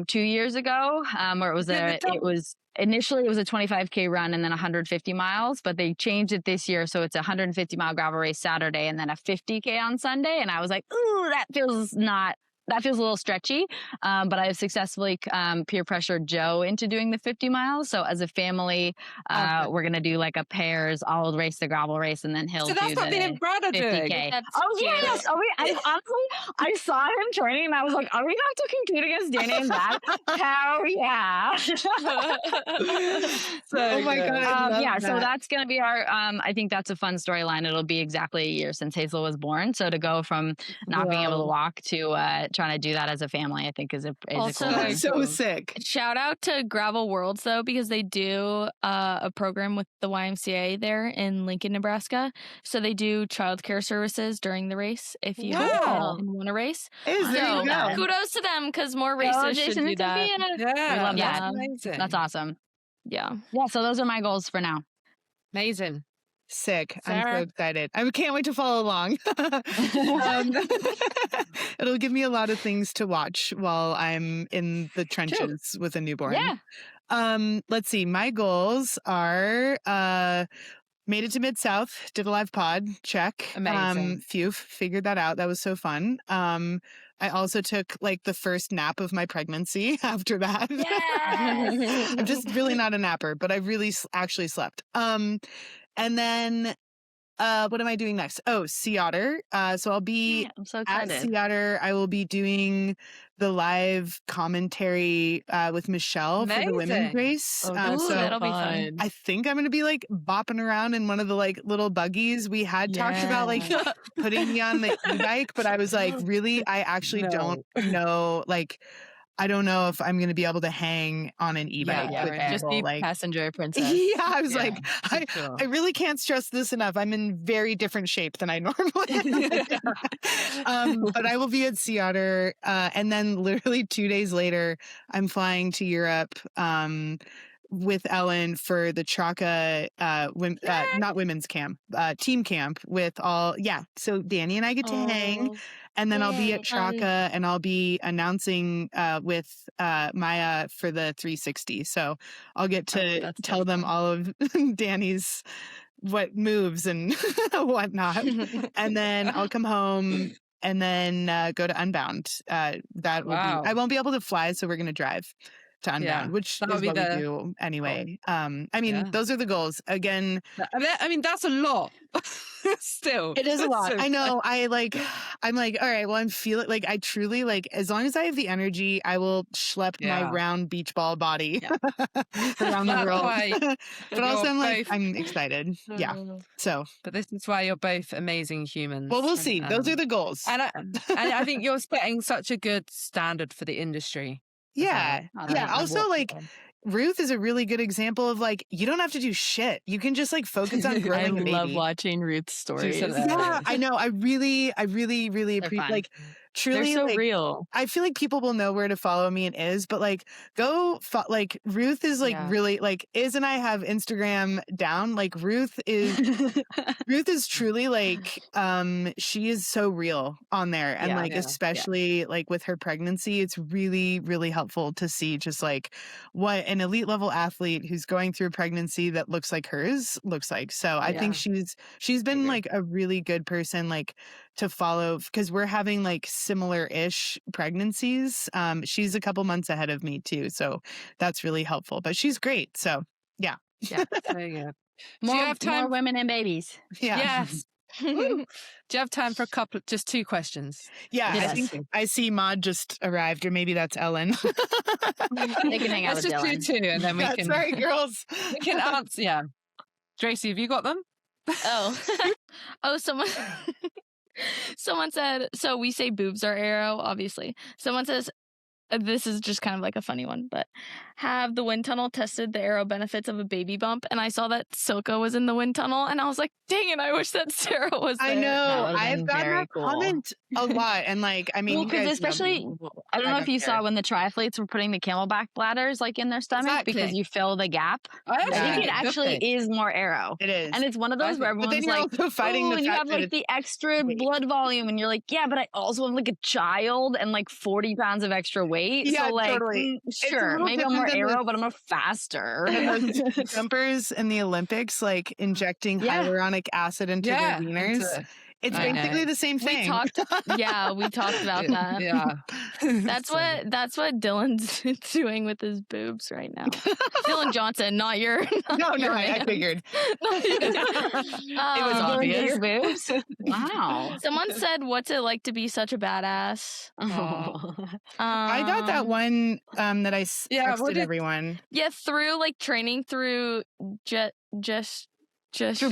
2 years ago, where it was initially it was a 25K run and then 150 miles, but they changed it this year, so it's a 150-mile gravel race Saturday and then a 50K on Sunday. And I was like, ooh, that feels a little stretchy, but I've successfully peer pressured Joe into doing the 50 miles. So as a family, we're going to do like a pairs. I'll race the gravel race and then he'll do the 50K. Yes. I saw him training and I was like, are we going to compete against Danny and that? Hell yeah. Oh my God. So that's going to be our, I think that's a fun storyline. It'll be exactly a year since Hazel was born. So to go from not being able to walk to trying to do that as a family, I think is a cool thing. So sick. Shout out to Gravel Worlds though, because they do a program with the YMCA there in Lincoln, Nebraska. So they do childcare services during the race if you want to race. Kudos to them, because more races should do that. We love that. Amazing. That's awesome. Yeah. So those are my goals for now. Amazing. Sick. Sarah? I'm so excited. I can't wait to follow along. It'll give me a lot of things to watch while I'm in the trenches with a newborn. Yeah. Let's see. My goals are made it to Mid-South, did a live pod, check. Amazing. Phew, figured that out. That was so fun. I also took like the first nap of my pregnancy after that. Yes! I'm just really not a napper, but I really actually slept. And then what am I doing next? Oh, Sea Otter. So I'll be I'm so at excited. Sea Otter. I will be doing the live commentary with Michelle for the women's race. So that'll be fun. I think I'm going to be like bopping around in one of the like little buggies. We had talked about like putting me on the e-bike, but I was like, really, I actually don't know. Like, I don't know if I'm going to be able to hang on an e-bike. Just be like, passenger princess. Yeah, I was like, I really can't stress this enough. I'm in very different shape than I normally am. But I will be at Sea Otter. And then literally 2 days later, I'm flying to Europe with Ellen for the Chaka, not women's camp, team camp with all. Yeah. So Danny and I get to hang. And then I'll be at Chaka and I'll be announcing with Maya for the 360. So I'll get to tell them all of Danny's what moves and whatnot. And then I'll come home and then go to Unbound. That will be, I won't be able to fly, so we're going to drive to Unbound, which is what we do anyway. I mean, those are the goals. Again, I mean, that's a lot. Still, it is a lot. I know. I'm like, all right, well, I'm feeling like I truly like, as long as I have the energy, I will schlep my round beach ball body around the world. But also I'm like, I'm excited. So, but this is why you're both amazing humans. Well, we'll see. Those are the goals. And I think you're setting such a good standard for the industry. Yeah. Also, like, Ruth is a really good example of like, you don't have to do shit. You can just like focus on growing a baby. I love watching Ruth's stories. Yeah, I know. I really appreciate, like, truly, they're so like, real. I feel like people will know where to follow me and Iz, but like, like Ruth is like really like Iz and I have Instagram down. Like Ruth is truly like, she is so real on there, and especially like with her pregnancy, it's really, really helpful to see just like what an elite level athlete who's going through a pregnancy that looks like hers looks like. So I think she's been like a really good person like to follow, because we're having like similar-ish pregnancies. She's a couple months ahead of me too, so that's really helpful. But she's great. So yeah. There you go. Do you have time? More women and babies. Yeah. Yes. Do you have time for just 2 questions? Yeah, yes. I think I see Maud just arrived, or maybe that's Ellen. They can hang out with Dylan. Let's just do 2, and then we can. Sorry, girls. We can answer. Yeah, Tracy, have you got them? Someone said, so we say boobs are arrow, obviously. Someone says, this is just kind of like a funny one, but have the wind tunnel tested the aero benefits of a baby bump, and I saw that Silka was in the wind tunnel, and I was like, dang it, I wish that Sarah was there. I know. I've gotten that comment a lot. And like, I mean, well, because especially, I don't know if you saw when the triathletes were putting the camelback bladders like in their stomach because you fill the gap. I think it actually is more aero. It is. And it's one of those where everyone's like, fighting you have like the extra blood volume, and you're like, yeah, but I also have like a child and like 40 pounds of extra weight. Yeah, so like, totally. Sure, maybe I'm more aero, but I'm more faster. Jumpers in the Olympics, like injecting hyaluronic acid into their wieners. It's basically the same thing. We talked about that. Yeah. That's what Dylan's doing with his boobs right now. Dylan Johnson, not your. I figured. It was obvious. Your boobs. Wow. Someone said, "What's it like to be such a badass?" I got that one that I texted everyone. Yeah, through like training through just through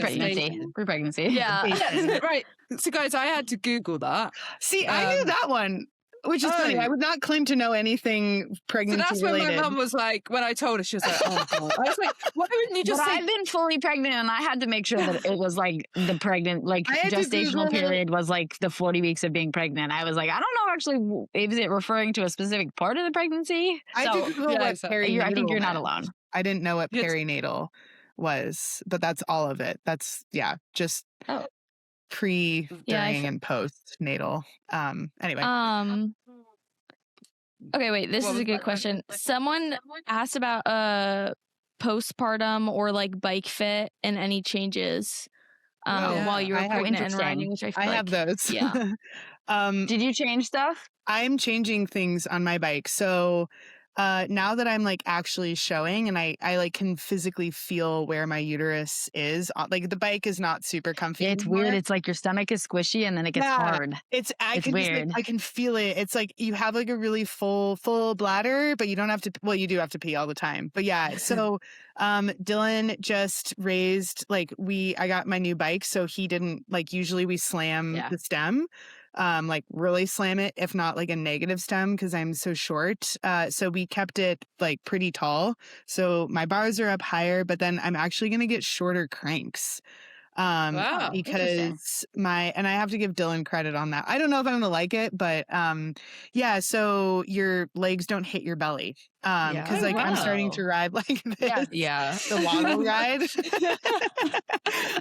pregnancy. Yeah. Right. So guys, I had to Google that. See, I knew that one, which is funny. I would not claim to know anything pregnancy related. So that's when my mum was like, when I told her, she was like, oh God. I was like, why wouldn't you just say? I've been fully pregnant, and I had to make sure that it was like the pregnant, like gestational period was like the 40 weeks of being pregnant. I was like, I don't know actually, is it referring to a specific part of the pregnancy? I think you're not alone. I didn't know what perinatal was, but that's all of it. That's just pre, during, and post natal. Anyway. Okay, wait. This is a good question. Someone asked about postpartum or like bike fit and any changes while you were pregnant and riding, which I have those. Yeah. Did you change stuff? I'm changing things on my bike. So now that I'm like actually showing and I like can physically feel where my uterus is, like the bike is not super comfy. Yeah, it's anymore. weird. It's like your stomach is squishy and then it gets hard. It's weird. I can feel it. It's like you have like a really full bladder, but you don't have to. Well, you do have to pee all the time. But yeah, so Dylan just raised I got my new bike, so he didn't like. Usually we slam the stem. Like really slam it, if not like a negative stem, because I'm so short. So we kept it like pretty tall. So my bars are up higher, but then I'm actually going to get shorter cranks. Because and I have to give Dylan credit on that. I don't know if I'm going to like it, but so your legs don't hit your belly. Because I'm starting to ride like this. Yeah. The waddle ride.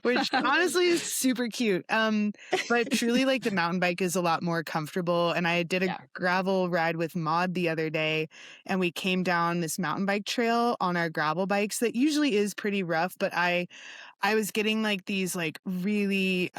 Which honestly is super cute. But truly like the mountain bike is a lot more comfortable. And I did a gravel ride with Maud the other day, and we came down this mountain bike trail on our gravel bikes that usually is pretty rough, but I was getting like these like really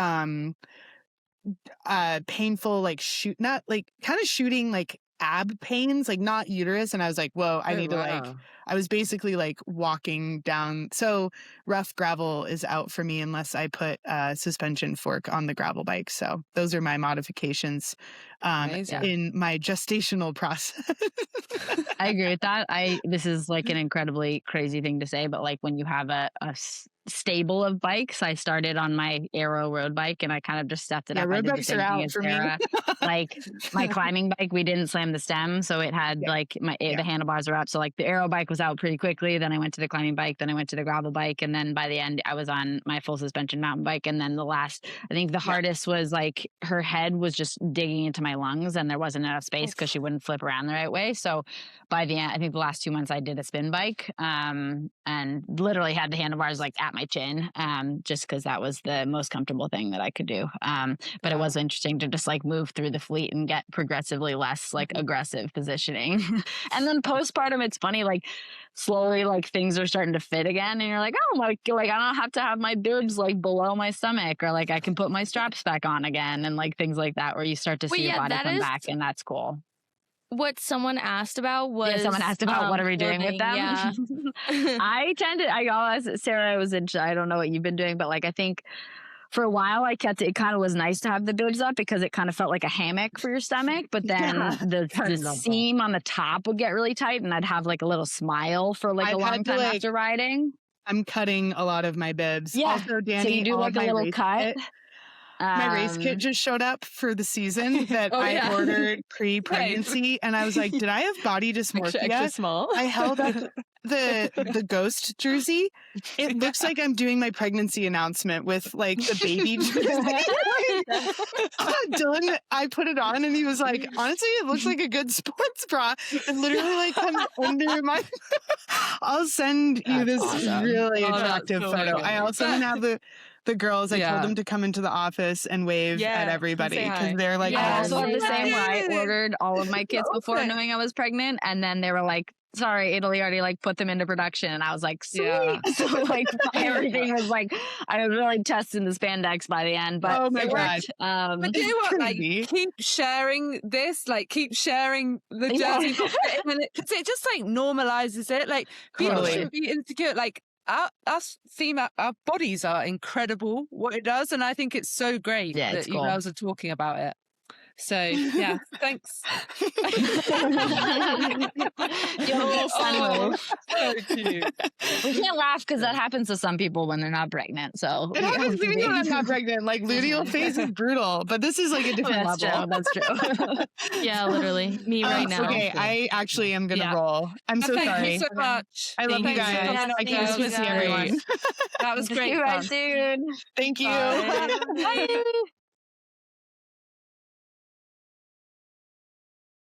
painful like shooting like ab pains, like not uterus, and I was like, whoa, I need to like, I was basically like walking down. So rough gravel is out for me unless I put a suspension fork on the gravel bike. So those are my modifications in my gestational process. I agree with that. This is like an incredibly crazy thing to say, but like when you have a stable of bikes, I started on my aero road bike and I kind of just stepped it up. Road bikes are out for me. Like my climbing bike, we didn't slam the stem, so it had the handlebars are up. So like the aero bike was out pretty quickly. Then I went to the climbing bike. Then I went to the gravel bike, and then by the end, I was on my full suspension mountain bike. And then I think the hardest was like her head was just digging into my lungs, and there wasn't enough space because she wouldn't flip around the right way. So by the end, I think the last 2 months I did a spin bike, and literally had the handlebars like at my chin, just because that was the most comfortable thing that I could do. But it was interesting to just like move through the fleet and get progressively less like aggressive positioning. And then postpartum, it's funny, like slowly like things are starting to fit again, and you're like, oh, like I don't have to have my boobs like below my stomach, or like I can put my straps back on again, and like things like that, where you start to see your body come back, and that's cool. What someone asked about was what are we doing with them? Yeah. I always, Sarah was I don't know what you've been doing, but like I think for a while I kept it kind of was nice to have the boobs up because it kind of felt like a hammock for your stomach, but then the seam on the top would get really tight, and I'd have like a little smile for like a long time after riding. I'm cutting a lot of my bibs. Yeah. Also, Danni, so you do like a little cut. My race kit just showed up for the season that I ordered pre-pregnancy, and I was like, "Did I have body dysmorphia?" Extra small. I held up the ghost jersey. It looks like I'm doing my pregnancy announcement with like the baby jersey. Dylan, I put it on, and he was like, "Honestly, it looks like a good sports bra." It literally like comes under my. I'll send you this really attractive photo. I also have the girls. I told them to come into the office and wave at everybody because they're like, I also had the same way. I ordered all of my kits before knowing I was pregnant, and then they were like, sorry, Italy already like put them into production. And I was like, sweet. Yeah. So like everything was like, I was really testing the spandex by the end. But oh my God. But you know what? Like, keep sharing this, like keep sharing the jersey because it just like normalizes it. Like people shouldn't be insecure. Like our bodies are incredible what it does. And I think it's so great that you guys are talking about it. So yeah, thanks. Your little sun move. So cute. We can't laugh because that happens to some people when they're not pregnant. So it happens to me when I'm not pregnant. Like luteal phase is brutal, but this is like a different level. That's true. Yeah, literally. Me right now. Okay, I actually am gonna roll. I'm so sorry. Thank you so much. I love you guys. I can't miss everyone. That was great. Dude. Thank you. Bye.